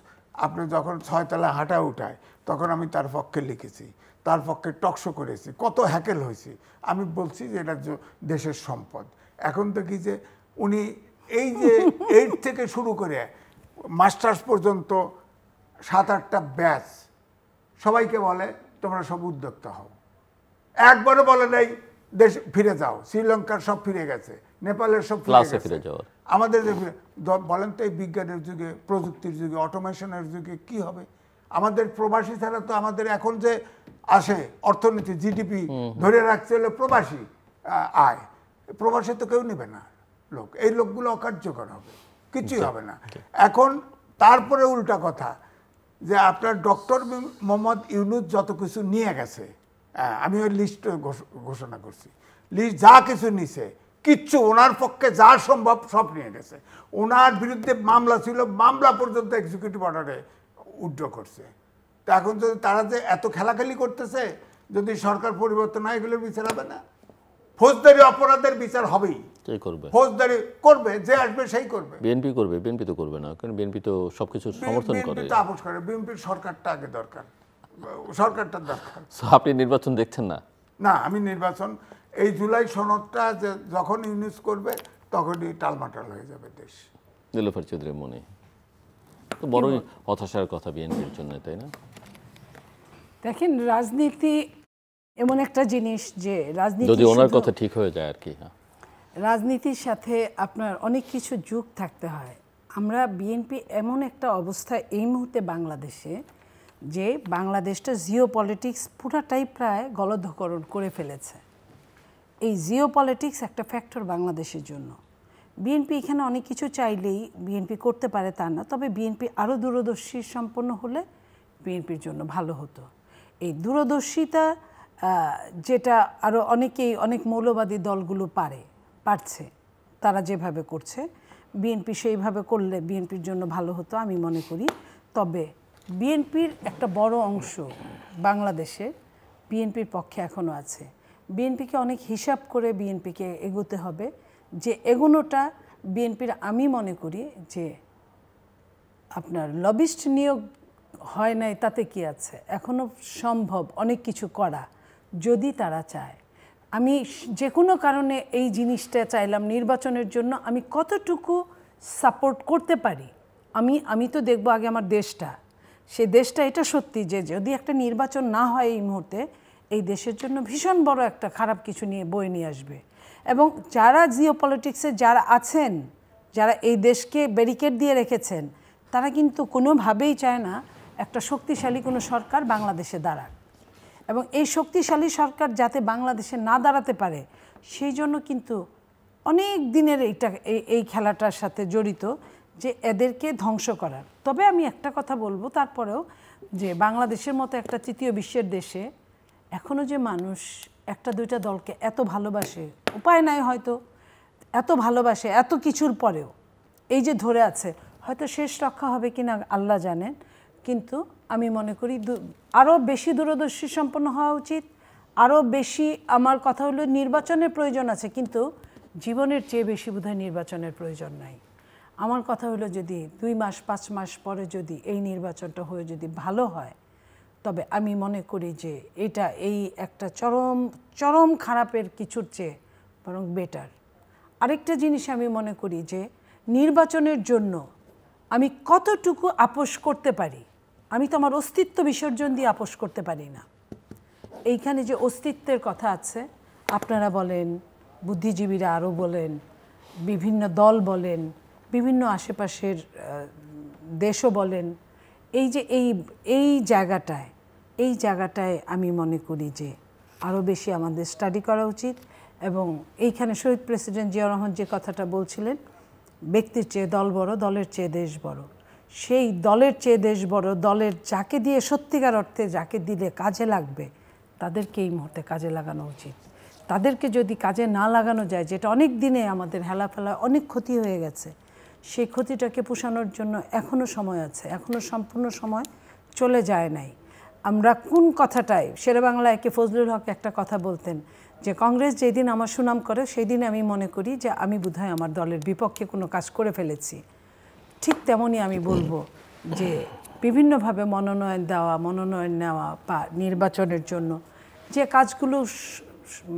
আপনি যখন 6 তলা হাঁটা উঠায়, তখন আমি তার পক্ষে লিখেছি, তার পক্ষে টকশো করেছি, কত হ্যাকেল হয়েছি। আমি বলছি যে এটা দেশের সম্পদ। এখন তো কি যে উনি এই যে 8 থেকে শুরু করে মাস্টার্স পর্যন্ত 7-8টা ব্যাচ সবাইকে বলে তোমরা সব উদ্যোক্তা হও। একবারও বলে নাই দেশ ফিরে যাও, শ্রীলঙ্কার সব ফিরে গেছে, নেপালের সব ফিরে যাও। আমাদের বলেন তো, এই বিজ্ঞানের যুগে, প্রযুক্তির যুগে, অটোমেশনের যুগে কি হবে? আমাদের প্রবাসী ছাড়া তো আমাদের এখন যে আসে অর্থনীতি, জিডিপি ধরে রাখছে হলো প্রবাসী আয়। প্রবাসী তো কেউ নেবে না লোক, এই লোকগুলো অকার্যকর হবে, কিছুই হবে না। এখন তারপরে উল্টা কথা, যে আপনার ডক্টর মোহাম্মদ ইউনূস যত কিছু নিয়ে গেছে, আমি ওই লিস্ট ঘোষণা করছি, লিস্ট যা কিছু নিছে কিচ্ছু ওনার পক্ষে যা সম্ভব সব নিয়ে গেছে। ওনার বিরুদ্ধে মামলা ছিল, মামলা পর্যন্ত এক্সিকিউটিভ অর্ডারে উইথড্র করছে। তো এখন যদি তারা যে এত খেলাখেলি করতেছে, যদি সরকার পরিবর্তন হয় এগুলোর বিচার হবে না? ফৌজদারি অপরাধের বিচার হবেই, ফৌজদারি করবে, যে আসবে সেই করবে। বিএনপি করবে? বিএনপি তো করবে না, কারণ বিএনপি তো সবকিছু সমর্থন করে। বিএনপি তো আপোষ করে, বিএনপির সরকারটা আগে দরকার, সরকারটা দরকার। আপনি নির্বাচন দেখছেন না? না, আমি নির্বাচন এই জুলাই সনদটা যে যখন ইউনিস করবে তখনই টালমাটাল হয়ে যাবে দেশ। নীলোফার চৌধুরী মনে তো বড়ই হতাশার কথা বিএনপির জন্য, তাই না? দেখেন, রাজনীতি এমন একটা জিনিস যে রাজনীতি, যদি ওনার কথা ঠিক হয়ে যায় আর কি, রাজনীতির সাথে আপনার অনেক কিছু যুগ থাকতে হয়। আমরা বিএনপি এমন একটা অবস্থা এই মুহূর্তে বাংলাদেশে, যে বাংলাদেশটা জিও পলিটিক্স পুরাটাই প্রায় গলদকরণ করে ফেলেছে। এই জিও পলিটিক্স একটা ফ্যাক্টর বাংলাদেশের জন্য। বিএনপি এখানে অনেক কিছু চাইলেই বিএনপি করতে পারে তা না, তবে বিএনপি আরও দূরদর্শী সম্পন্ন হলে বিএনপির জন্য ভালো হতো। এই দূরদর্শিতা যেটা আরও অনেকেই, অনেক মৌলবাদী দলগুলো পারছে, তারা যেভাবে করছে, বিএনপি সেইভাবে করলে বিএনপির জন্য ভালো হতো আমি মনে করি। তবে বিএনপির একটা বড় অংশ বাংলাদেশে বিএনপির পক্ষে এখনও আছে। বিএনপিকে অনেক হিসাব করে বিএনপিকে এগোতে হবে, যে এগোনোটা বিএনপির, আমি মনে করি যে আপনার লবিস্ট নিয়োগ হয় নাই তাতে কি আছে, এখনও সম্ভব অনেক কিছু করা যদি তারা চায়। আমি যে কোনো কারণে এই জিনিসটা চাইলাম নির্বাচনের জন্য, আমি কতটুকু সাপোর্ট করতে পারি। আমি তো দেখব আগে আমার দেশটা, সে দেশটা, এটা সত্যি যে যদি একটা নির্বাচন না হয় এই মুহূর্তে, এই দেশের জন্য ভীষণ বড় একটা খারাপ কিছু বয়ে নিয়ে আসবে। এবং যারা জিও পলিটিক্সে যারা আছেন, যারা এই দেশকে ব্যারিকেড দিয়ে রেখেছেন, তারা কিন্তু কোনোভাবেই চায় না একটা শক্তিশালী কোনো সরকার বাংলাদেশে দাঁড়াক। এবং এই শক্তিশালী সরকার যাতে বাংলাদেশে না দাঁড়াতে পারে, সেই জন্য কিন্তু অনেক দিনের এই খেলাটার সাথে জড়িত, যে এদেরকে ধ্বংস করার। তবে আমি একটা কথা বলবো তারপরেও, যে বাংলাদেশের মতো একটা তৃতীয় বিশ্বের দেশে এখনও যে মানুষ একটা দুইটা দলকে এত ভালোবাসে, উপায় নাই হয়তো, এত ভালোবাসে এত কিছুর পরেও এই যে ধরে আছে, হয়তো শেষ রক্ষা হবে কিনা আল্লাহ জানেন। কিন্তু আমি মনে করি আরও বেশি দূরদর্শী সম্পন্ন হওয়া উচিত, আরও বেশি। আমার কথা হলো নির্বাচনের প্রয়োজন আছে, কিন্তু জীবনের চেয়ে বেশি বোধহয় নির্বাচনের প্রয়োজন নাই। আমার কথা হলো যদি 2 মাস 5 মাস পরে যদি এই নির্বাচনটা হয়ে যদি ভালো হয়, তবে আমি মনে করি যে এটা এই একটা চরম খারাপের কিছুর চেয়ে বরং বেটার। আরেকটা জিনিস আমি মনে করি যে নির্বাচনের জন্য আমি কতটুকু আপোষ করতে পারি। আমি তো আমার অস্তিত্ব বিসর্জন দিয়ে আপোষ করতে পারি না। এইখানে যে অস্তিত্বের কথা আছে, আপনারা বলেন, বুদ্ধিজীবীরা আরও বলেন, বিভিন্ন দল বলেন, বিভিন্ন আশেপাশের দেশও বলেন, এই যে এই জায়গাটায় আমি মনে করি যে আরও বেশি আমাদের স্টাডি করা উচিত। এবং এইখানে শহীদ প্রেসিডেন্ট জিয়াউর রহমান যে কথাটা বলছিলেন, ব্যক্তির চেয়ে দল বড়, দলের চেয়ে দেশ বড়, সেই দলের চেয়ে দেশ বড়, দলের যাকে দিয়ে সত্যিকার অর্থে যাকে দিলে কাজে লাগবে তাদেরকে এই মুহূর্তে কাজে লাগানো উচিত। তাদেরকে যদি কাজে না লাগানো যায়, যেটা অনেক দিনে আমাদের হেলাফেলা অনেক ক্ষতি হয়ে গেছে, সেই ক্ষতিটাকে পুষানোর জন্য এখনও সময় আছে, এখনও সম্পূর্ণ সময় চলে যায় নাই। আমরা কোন কথাটায়, শেরেবাংলা একে ফজলুল হক একটা কথা বলতেন যে কংগ্রেস যেদিন আমার সুনাম করে সেই দিন আমি মনে করি যে আমি বোধহয় আমার দলের বিপক্ষে কোনো কাজ করে ফেলেছি। ঠিক তেমনই আমি বলবো যে বিভিন্নভাবে মনোনয়ন দেওয়া, মনোনয়ন নেওয়া বা নির্বাচনের জন্য যে কাজগুলো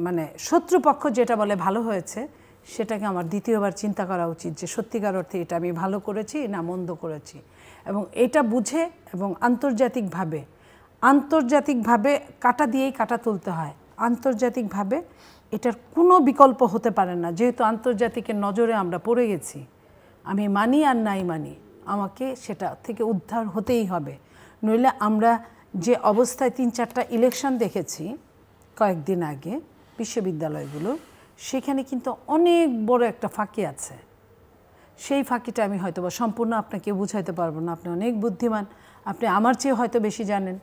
মানে শত্রুপক্ষ যেটা বলে ভালো হয়েছে, সেটাকে আমার দ্বিতীয়বার চিন্তা করা উচিত যে সত্যিকার অর্থে এটা আমি ভালো করেছি না মন্দ করেছি। এবং এটা বুঝে এবং আন্তর্জাতিকভাবে কাটা দিয়েই কাটা তুলতে হয়। আন্তর্জাতিকভাবে এটার কোনো বিকল্প হতে পারে না, যেহেতু আন্তর্জাতিকের নজরে আমরা পড়ে গেছি। আমি মানি আর নাই মানি, আমাকে সেটা থেকে উদ্ধার হতেই হবে। নইলে আমরা যে অবস্থায় 3-4টা ইলেকশন দেখেছি কয়েকদিন আগে বিশ্ববিদ্যালয়গুলো, সেখানে কিন্তু অনেক বড় একটা ফাঁকি আছে। সেই ফাঁকিটা আমি হয়তো বা সম্পূর্ণ আপনাকে বুঝাইতে পারবো না, আপনি অনেক বুদ্ধিমান, আপনি আমার চেয়ে হয়তো বেশি জানেন।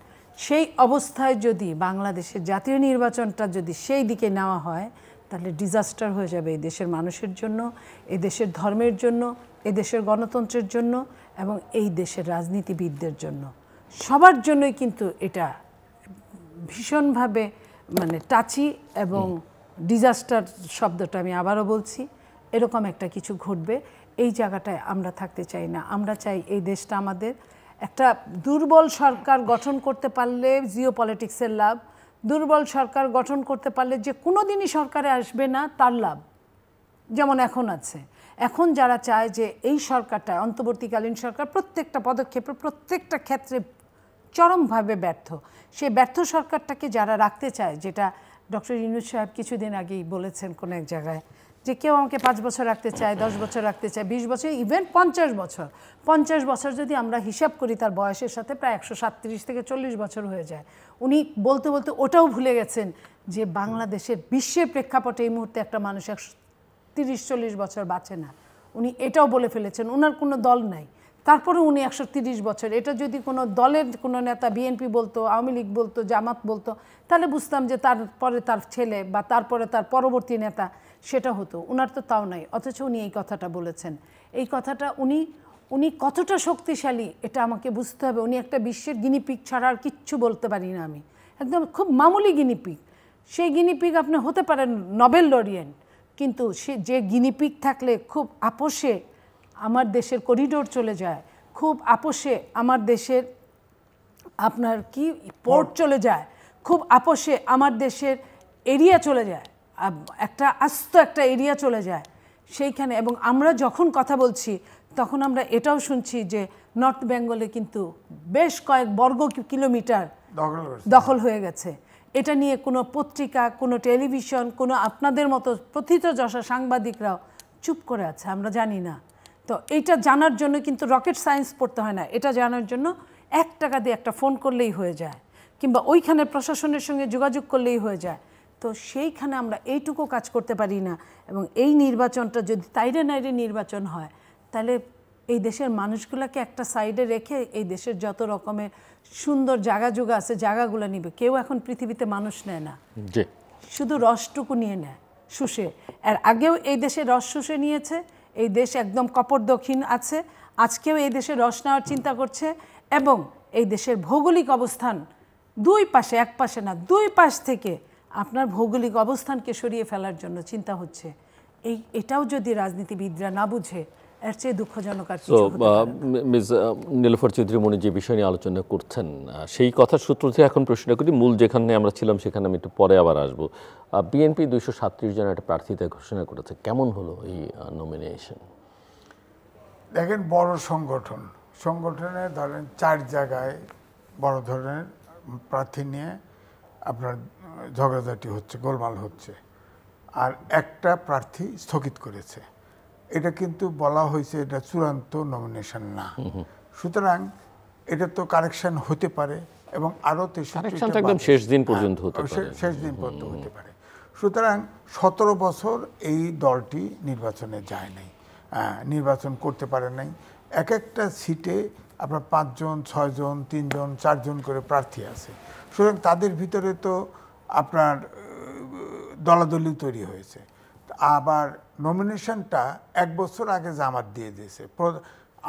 সেই অবস্থায় যদি বাংলাদেশের জাতীয় নির্বাচনটা যদি সেই দিকে নেওয়া হয়, তাহলে ডিজাস্টার হয়ে যাবে এই দেশের মানুষের জন্য, এই দেশের ধর্মের জন্য, এই দেশের গণতন্ত্রের জন্য এবং এই দেশের রাজনীতিবিদদের জন্য। সবার জন্যই কিন্তু এটা ভীষণভাবে মানে টাচি এবং ডিজাস্টার শব্দটা আমি আবারও বলছি, এরকম একটা কিছু ঘটবে। এই জায়গাটায় আমরা থাকতে চাই না। আমরা চাই এই দেশটা আমাদের। একটা দুর্বল সরকার গঠন করতে পারলে জিও পলিটিক্সের লাভ, দুর্বল সরকার গঠন করতে পারলে যে কোনো দিনই সরকারে আসবে না তার লাভ, যেমন এখন আছে। এখন যারা চায় যে এই সরকারটা, অন্তর্বর্তীকালীন সরকার প্রত্যেকটা পদক্ষেপে প্রত্যেকটা ক্ষেত্রে চরমভাবে ব্যর্থ, সেই ব্যর্থ সরকারটাকে যারা রাখতে চায়, যেটা ডক্টর ইউনূস সাহেব কিছুদিন আগেই বলেছেন কোনো এক জায়গায়, যে কেউ আমাকে 5 বছর রাখতে চায়, 10 বছর রাখতে চায়, 20 বছর, ইভেন 50 বছর। 50 বছর যদি আমরা হিসাব করি তার বয়সের সাথে প্রায় 137 থেকে 40 বছর হয়ে যায়। উনি বলতে বলতে ওটাও ভুলে গেছেন যে বাংলাদেশের বিশ্বের প্রেক্ষাপটে এই মুহূর্তে একটা মানুষ 130-40 বছর বাঁচে না। উনি এটাও বলে ফেলেছেন। ওনার কোনো দল নাই, তারপরে উনি 130 বছর। এটা যদি কোনো দলের কোনো নেতা, বিএনপি বলতো, আওয়ামী লীগ বলতো, জামাত বলতো, তাহলে বুঝতাম যে তারপরে তার ছেলে বা তারপরে তার পরবর্তী নেতা সেটা হতো। ওনার তো তাও নাই, অথচ উনি এই কথাটা বলেছেন। এই কথাটা উনি কতটা শক্তিশালী এটা আমাকে বুঝতে হবে। উনি একটা বিশ্বের গিনিপিগ ছাড়া আর কিচ্ছু বলতে পারি না আমি, একদম খুব মামুলি গিনিপিগ। সেই গিনিপিগ আপনি হতে পারেন নোবেল লরিয়েন্ট, কিন্তু সে যে গিনিপিগ থাকলে খুব আপোষে আমার দেশের করিডোর চলে যায়, খুব আপোষে আমার দেশের আপনার কি পোর্ট চলে যায়, খুব আপোষে আমার দেশের এরিয়া চলে যায়, একটা আস্ত একটা এরিয়া চলে যায় সেইখানে। এবং আমরা যখন কথা বলছি তখন আমরা এটাও শুনছি যে নর্থ বেঙ্গলে কিন্তু বেশ কয়েক বর্গ কিলোমিটার দখল হয়ে গেছে। এটা নিয়ে কোনো পত্রিকা, কোনো টেলিভিশন, কোনো আপনাদের মতো প্রথিতযশা সাংবাদিকরাও চুপ করে আছে, আমরা জানি না। তো এইটা জানার জন্য কিন্তু রকেট সায়েন্স পড়তে হয় না, এটা জানার জন্য 1 টাকা দিয়ে একটা ফোন করলেই হয়ে যায়, কিংবা ওইখানে প্রশাসনের সঙ্গে যোগাযোগ করলেই হয়ে যায়। তো সেইখানে আমরা এইটুকু কাজ করতে পারি না। এবং এই নির্বাচনটা যদি তাইরে নাইরে নির্বাচন হয়, তাহলে এই দেশের মানুষগুলোকে একটা সাইডে রেখে এই দেশের যত রকমের সুন্দর জায়গা জোগা আছে জায়গাগুলো নিবে। কেউ এখন পৃথিবীতে মানুষ নেয় না, শুধু রসটুকু নিয়ে নেয় শুষে। আর আগেও এই দেশে রস শুষে নিয়েছে, এই দেশ একদম কপর দক্ষিণ আছে, আজকেও এই দেশে রস নেওয়ার চিন্তা করছে। এবং এই দেশের ভৌগোলিক অবস্থান দুই পাশে, এক পাশে না, দুই পাশ থেকে আপনার ভৌগোলিক অবস্থানকে সরিয়ে ফেলার জন্য চিন্তা হচ্ছে। এটাও যদি রাজনীতিবিদরা না বুঝে, এর চেয়ে দুঃখজনক আর কিছু হতে পারে না। মিস নীলুফার চৌধুরী মনি যে বিষয় নিয়ে আলোচনা করছেন, সেই কথার সূত্র থেকে এখন প্রশ্ন করি, মূল যেখানে আমরা ছিলাম সেখানে আমি একটু পরে আবার আসবো। বিএনপি 237 জনের একটা প্রার্থীতা ঘোষণা করেছে, কেমন হলো এই নমিনেশন? দেখেন, বড় সংগঠনে ধরেন 4 জায়গায় বড় ধরনের প্রার্থী নিয়ে আপনার ঝগড়াঝাটি হচ্ছে, গোলমাল হচ্ছে, আর একটা প্রার্থী স্থগিত করেছে। এটা কিন্তু বলা হয়েছে এটা চূড়ান্ত নমিনেশন না। সুতরাং এটা তো কারেকশন হতে পারে এবং আরও 63টা একদম শেষ দিন পর্যন্ত হতে পারে, শেষ দিন পর্যন্ত হতে পারে। সুতরাং 17 বছর এই দলটি নির্বাচনে যায় নাই, নির্বাচন করতে পারে নাই। এক একটা সিটে আপনার 5 জন, 6 জন, 3 জন, 4 জন করে প্রার্থী আছে। সুতরাং তাদের ভিতরে তো আপনার দলাদলি তৈরি হয়েছে। আবার নমিনেশনটা 1 বছর আগে জামাত দিয়ে দিয়েছে।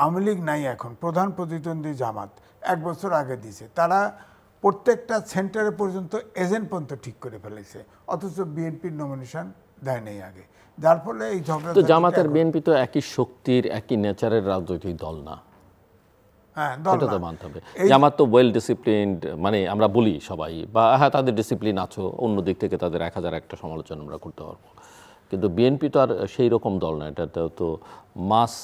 আওয়ামী লীগ নাই এখন, প্রধান প্রতিদ্বন্দ্বী জামাত 1 বছর আগে দিয়েছে। তারা প্রত্যেকটা সেন্টারে পর্যন্ত এজেন্ট পর্যন্ত ঠিক করে ফেলেছে, অথচ বিএনপির নমিনেশন দেয় নেই আগে, যার ফলে এই ঝগড়া। তো জামাতের বিএনপি তো একই শক্তির, একই নেচারের রাজনৈতিক দল না, এটা তো মানতে হবে। জামাত তো ওয়েল ডিসিপ্লিনড, মানে আমরা বলি সবাই, বা হ্যাঁ তাদের ডিসিপ্লিন আছে, অন্য দিক থেকে তাদের 1000 একটা সমালোচনা আমরা করতে পারবো, কিন্তু বিএনপি তো আর সেই রকম দল না। এটা তো মাস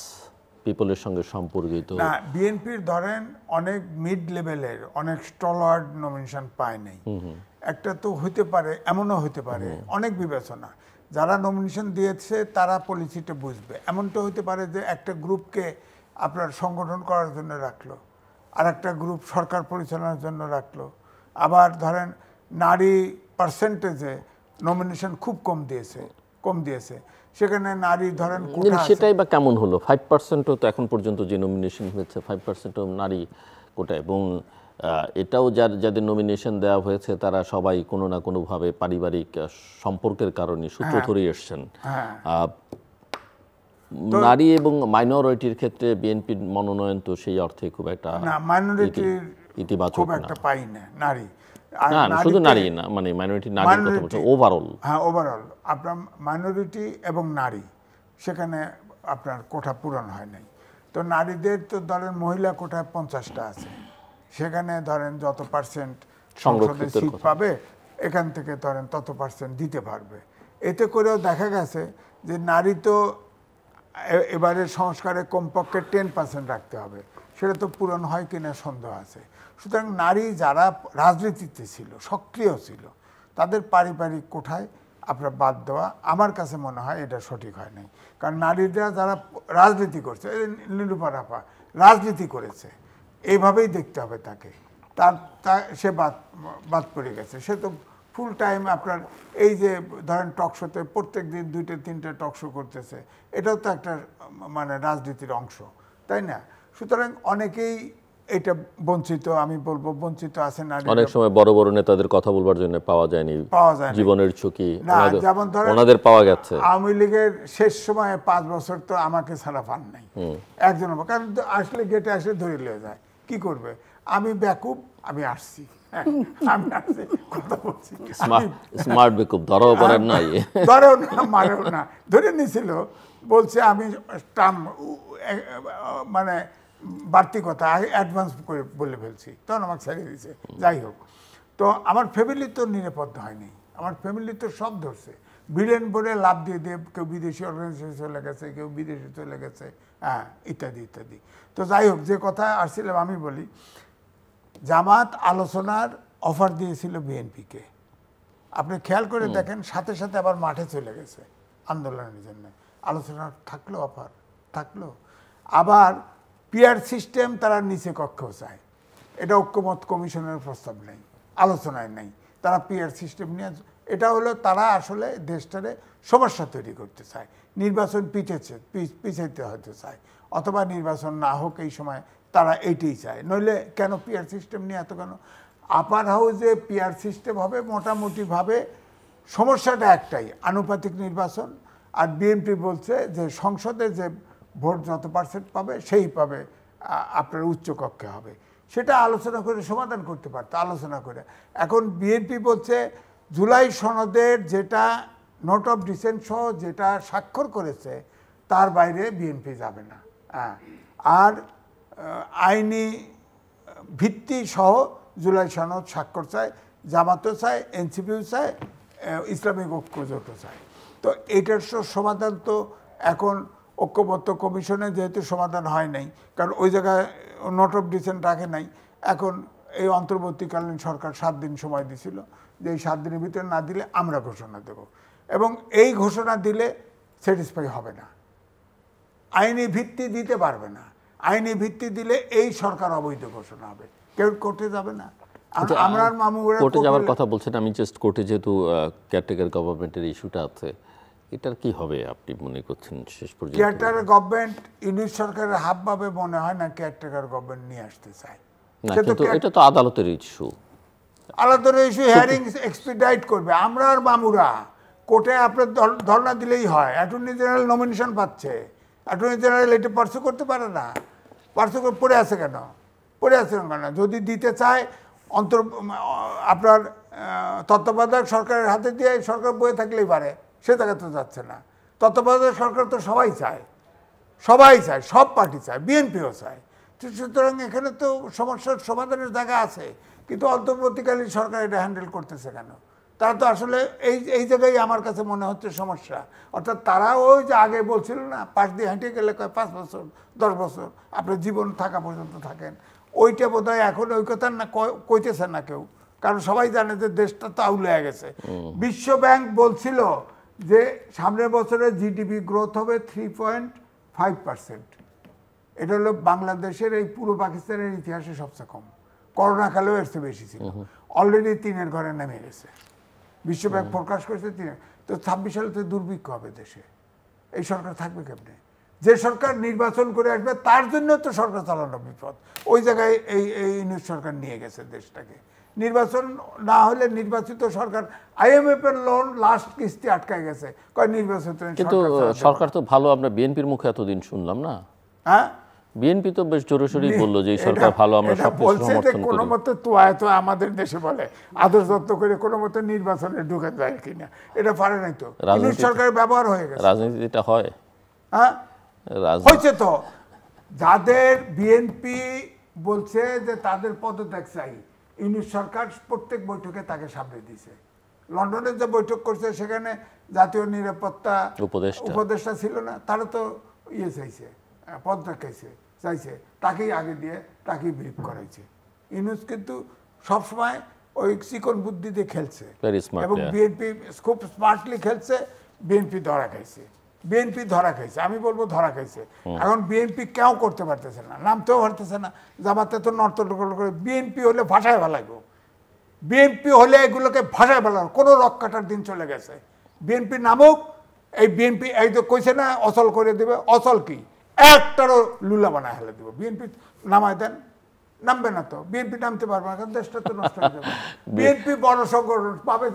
পিপলের সঙ্গে সম্পর্কিত না। বিএনপির ধরেন অনেক মিড লেভেলের, অনেক স্টলার্ড নমিনেশন পায় নাই। একটা তো হইতে পারে, এমনও হতে পারে, অনেক বিবেচনা, যারা নমিনেশন দিয়েছে তারা পলিসিটা বুঝবে। এমনটা হতে পারে যে একটা গ্রুপকে আপনার সংগঠন করার জন্য রাখলো, আর একটা গ্রুপ সরকার পরিচালনার জন্য রাখলো। আবার ধরেন নারী পার্সেন্টেজে নমিনেশন খুব কম দিয়েছে, সেখানে নারী ধরেন সেটাই বা কেমন হলো? 5%ও তো এখন পর্যন্ত যে নমিনেশন হয়েছে, 5%ও নারী কোটা এবং এটাও যাদের নমিনেশন দেওয়া হয়েছে তারা সবাই কোনো না কোনোভাবে পারিবারিক সম্পর্কের কারণে সূত্র ধরে এসছেন। নারী এবং মাইনরিটির ক্ষেত্রে বিএনপির মনোনয়ন তো সেই অর্থে খুব একটা ইতিবাচক একটা পাই না। নারী না, শুধু নারী না, মানে মাইনরিটি নারীর কথা বলছি ওভারঅল। হ্যাঁ, ওভারঅল আপনার মাইনরিটি এবং নারী সেখানে আপনার কোটা পূরণ হয় নাই। তো নারীদের তো ধরেন মহিলা কোটায় 50টা আছে, সেখানে ধরেন যত পার্সেন্ট সংসদে সিট পাবে এখান থেকে ধরেন তত পার্সেন্ট দিতে পারবে। এতে করেও দেখা গেছে যে নারী তো এবারের সংস্কারে কমপক্ষে 10% রাখতে হবে, সেটা তো পূরণ হয় কিনা সন্দেহ আছে। সুতরাং নারী যারা রাজনীতিতে ছিল, সক্রিয় ছিল, তাদের পারিবারিক কোঠায় আপনার বাদ দেওয়া আমার কাছে মনে হয় এটা সঠিক হয় নাই। কারণ নারীরা যারা রাজনীতি করছে, নিরূপা আপা রাজনীতি করেছে, এইভাবেই দেখতে হবে তাকে। সে বাদ পড়ে গেছে। সে তো ফুল টাইম আপনার এই যে ধরেন টক শোতে প্রত্যেক দিন 2-3টা টক শো করতেছে, এটাও তো একটা মানে রাজনীতির অংশ, তাই না? সুতরাং অনেকেই এটা বঞ্চিত, আমি বলবো বঞ্চিত আছে। নারী অনেক সময় বড় বড় নেতাদের কথা বলবার জন্য পাওয়া যায় জীবনের ঝুঁকি যেমন ধরেন ওনাদের পাওয়া গেছে। আওয়ামী লীগের শেষ সময়ে 5 বছর তো আমাকে ছাড়া পান নাই একজন, কারণ আসলে গেটে আসলে ধরে নিয়ে যায়, কি করবে? আমি বেকুব, আমি আসছি, আমি আসছি, কথা বলছি, স্মার্ট বেকুব, ধরাও করেন নাই, ধরেও না, মারেও না, ধরে নিয়েছিল, বলছে আমি মানে বাড়তি কথা অ্যাডভান্স করে বলে ফেলছি, তখন আমাকে ছেড়ে দিয়েছে। যাই হোক, তো আমার ফ্যামিলি তো নিরাপদ হয়নি, আমার ফ্যামিলি তো সব ধরছে, ভিলেন বলে লাভ দিয়ে কেউ বিদেশি অর্গানাইজেশনে চলে গেছে, কেউ বিদেশে চলে গেছে, হ্যাঁ, ইত্যাদি ইত্যাদি। তো যাই হোক, যে কথা আসছিলাম আমি বলি, জামাত আলোচনার অফার দিয়েছিল বিএনপিকে, আপনি খেয়াল করে দেখেন, সাথে সাথে আবার মাঠে চলে গেছে আন্দোলনের জন্য। আলোচনা থাকলো, অফার থাকলো, আবার পিয়ার সিস্টেম তারা নিচে কক্ষেও চায়, এটা ঐক্যমত কমিশনের প্রস্তাব নেই, আলোচনায় নেই, তারা পিয়ার সিস্টেম নিয়ে, এটা হলো তারা আসলে দেশটারে সমস্যা তৈরি করতে চায়, নির্বাচন পিছাইতে হয়তো চায়, অথবা নির্বাচন না হোক এই সময়, তারা এইটাই চায়। নইলে কেন পিয়ার সিস্টেম নিয়ে এত কেন? আপার হাউসে পিয়ার সিস্টেম হবে মোটামুটিভাবে, সমস্যাটা একটাই, আনুপাতিক নির্বাচন। আর বিএনপি বলছে যে সংসদে যে ভোট যত পার্সেন্ট পাবে সেই পাবে আপনার উচ্চকক্ষে হবে, সেটা আলোচনা করে সমাধান করতে পারতো, আলোচনা করে। এখন বিএনপি বলছে জুলাই সনদের যেটা নোট অফ ডিসেন্ট সহ যেটা স্বাক্ষর করেছে তার বাইরে বিএনপি যাবে না, আর আইনি ভিত্তি সহ জুলাই সনদ স্বাক্ষর চায়, জামাতও চায়, এনসিপিও চায়, ইসলামিক ঐক্য জোটও চায়। তো এটার সমাধান তো এখন ঐক্যবদ্ধ কমিশনে যেহেতু সমাধান হয় নাই, কারণ ওই জায়গায় নোট অফ ডিসেন্ট রাখে নাই, এখন এই অন্তর্বর্তীকালীন সরকার 7 দিন সময় দিছিল, যে এই 7 দিনের ভিতরে না দিলে আমরা ঘোষণা দেব, এবং এই ঘোষণা দিলে স্যাটিসফাই হবে না, আইনি ভিত্তি দিতে পারবে না, আইনি ভিত্তি দিলে এই সরকার অবৈধ ঘোষণা হবে, কেউ কোর্টে যাবে না। আমরা মামুরা কোর্টে যাওয়ার কথা বলছেন, আমি জাস্ট কোর্টে যেহেতু কেয়ারটেকার গভর্নমেন্টের ইস্যুটা আছে, এটার কি হবে আপনি মনে করছেন শেষ পর্যন্ত? কেয়ারটেকার গভর্নমেন্ট ইউনিট সরকারের হাব ভাবে মনে হয় না কেয়ারটেকার গভর্নমেন্ট নিয়ে আসতে চায়, না, কিন্তু এটা তো আদালতের ইস্যু, আলাদা ইস্যু, হিয়ারিং এক্সপিডাইট করবে। আমরা আর মামুরা কোর্টে আপনার ধর্ণা দিলেই হয়, অ্যাটর্নি জেনারেল নমিনেশন পাচ্ছে, অ্যাটর্নি জেনারেল এটা পার্সু করতে পারে না, পার্সু করে পড়ে আছে কেন, পড়ে আছে কেন? যদি দিতে চায় আপনার তত্ত্বাবধায়ক সরকারের হাতে দিয়ে সরকার বয়ে থাকলেই পারে, সে জায়গায় তো যাচ্ছে না। তত্ত্বাবধায়ক সরকার তো সবাই চায়, সবাই চায়, সব পার্টি চায়, বিএনপিও চায়। সুতরাং এখানে তো সমস্যার সমাধানের জায়গা আছে, কিন্তু অন্তর্বর্তীকালীন সরকার এটা হ্যান্ডেল করতেছে কেন? তারা তো আসলে এই জায়গায় আমার কাছে মনে হচ্ছে সমস্যা। অর্থাৎ তারা ওই যে আগে বলছিল না, পাশ দিয়ে হেঁটে গেলে 5 বছর 10 বছর আপনার জীবন থাকা পর্যন্ত থাকেন, ওইটা বোধ হয় এখন ওই কথা না কইতেছে না কেউ, কারণ সবাই জানে যে দেশটা তো আউলে গেছে। বিশ্ব ব্যাংক বলছিল যে সামনের বছরে জিডিপি গ্রোথ হবে 3.5%, এটা হলো বাংলাদেশের এই পুরো পাকিস্তানের ইতিহাসে সবচেয়ে কম, করোনাকালেও এর চেয়ে বেশি ছিল, অলরেডি 3-এর ঘরে নেমে গেছে, বিশ্ব ব্যাংক প্রকাশ করেছে 3। তো 26 সালে তো দুর্ভিক্ষ হবে দেশে, এই সরকার থাকবে কেমনে? যে সরকার নির্বাচন করে আসবে তার জন্য তো সরকার চালানো বিপদ। ওই জায়গায় এই ইউনূস সরকার নিয়ে গেছে দেশটাকে। নির্বাচন না হলে নির্বাচিত সরকার, IMF এর লোন লাস্ট কিস্তি আটকায় গেছে, কয় নির্বাচিত। কিন্তু সরকার তো ভালো, আমরা বিএনপির মুখে এতদিন শুনলাম না। হ্যাঁ, বিএনপি তো বেশ জোরেশোরেই বললো যে এই সরকার ভালো, আমরা সবকিছু সমর্থন করি। কোনো মতে তোয়ায় তো আমাদের দেশে বলে আদর যত্ন করে কোনো মতে নির্বাচনে ঢুকে যায় কিনা, এটা পারে নাই তো। ইউনূস সরকারের ব্যবহার হয়ে গেছে। রাজনীতিটা হয়, হ্যাঁ হয়েছে তো। যাদের বিএনপি বলছে যে তাদের পদত্যাগ চাই, ইউনূস সরকার প্রত্যেক বৈঠকে তাকে সামনে দিছে। লন্ডনে যে বৈঠক করছে সেখানে জাতীয় নিরাপত্তা উপদেষ্টা ছিল না, তারা তো ইয়ে চাইছে, পদত্যাগ চাইছে, তাকেই আগে দিয়ে তাকেই ব্রিফ করাইছে। ইউনূস কিন্তু সবসময় ওই চিকন বুদ্ধি দিয়ে খেলছে এবং বিএনপি খুব স্মার্টলি খেলছে। বিএনপি ধরা খাইছে, আমি বলবো ধরা খাইছে। এখন বিএনপি কেউ করতে পারতেছে না, নামতেও পারতেছে না। জামাতে তো নর্তন করে, বিএনপি হলে ভাষায় ভালাইবো, বিএনপি হলে এগুলোকে ভাষায় ভালো, কোনো রক কাটার দিন চলে গেছে। বিএনপি নামুক, এই বিএনপি এই তো কইছে না অচল করে দেবে, অচল কি একটারও লুলা বানায় হেলে দেবো। বিএনপি নামায় দেন, নামবে না তো, বিএনপি নামতে পারবে না, কারণ দেশটা তো নষ্ট হয়ে যাবে। বিএনপি বড় সংগঠন পাবে,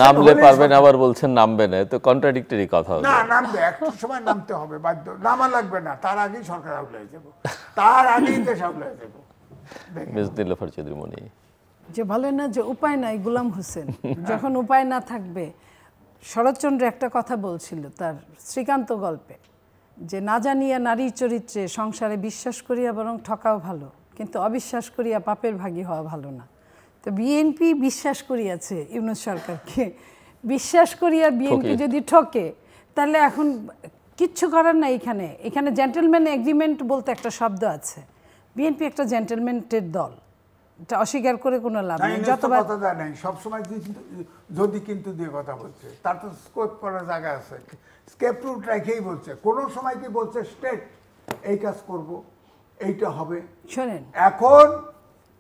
নামলে পারবে না, আবার বলছেন নামবে না, তো কন্ট্রাডিক্টরি কথা। না, নামবে, একটা সময় নামতে হবে, বাধ্য। নামা লাগবে না, তার আগেই সরকার আউট হয়ে যাবো, তার আগেই দেশ আউট হয়ে যাবো। মিস নীলোফার চৌধুরী মনি, যে বলে না যে উপায় নাই গোলাম হোসেন, যখন উপায় না থাকবে। শরৎচন্দ্র একটা কথা বলছিল তার শ্রীকান্ত গল্পে, যে না জানিয়া নারীর চরিত্রে সংসারে বিশ্বাস করিয়া বরং ঠকাও ভালো, কিন্তু অবিশ্বাস করিয়া পাপের ভাগী হওয়া ভালো না। তো বিএনপি বিশ্বাস করিয়াছে ইউনূস সরকারকে, বিশ্বাস করিয়া বিএনপি যদি ঠকে তাহলে এখন কিচ্ছু করার না। এখানে জেন্টলম্যান এগ্রিমেন্ট বলতে একটা শব্দ আছে, বিএনপি একটা জেন্টলম্যানের দল, এটা অস্বীকার করে কোনো লাভ নেই। যতবার কথা দেয় নাই, সবসময় যদি কিন্তু দিয়ে কথা বলছে, তার তো স্কোপ করার জায়গা আছে, স্কেপ রুট রেখেই বলছে। কোনো সময় কি বলছে স্টেট এই কাজ করব, এইটা হবে। শোনেন, এখন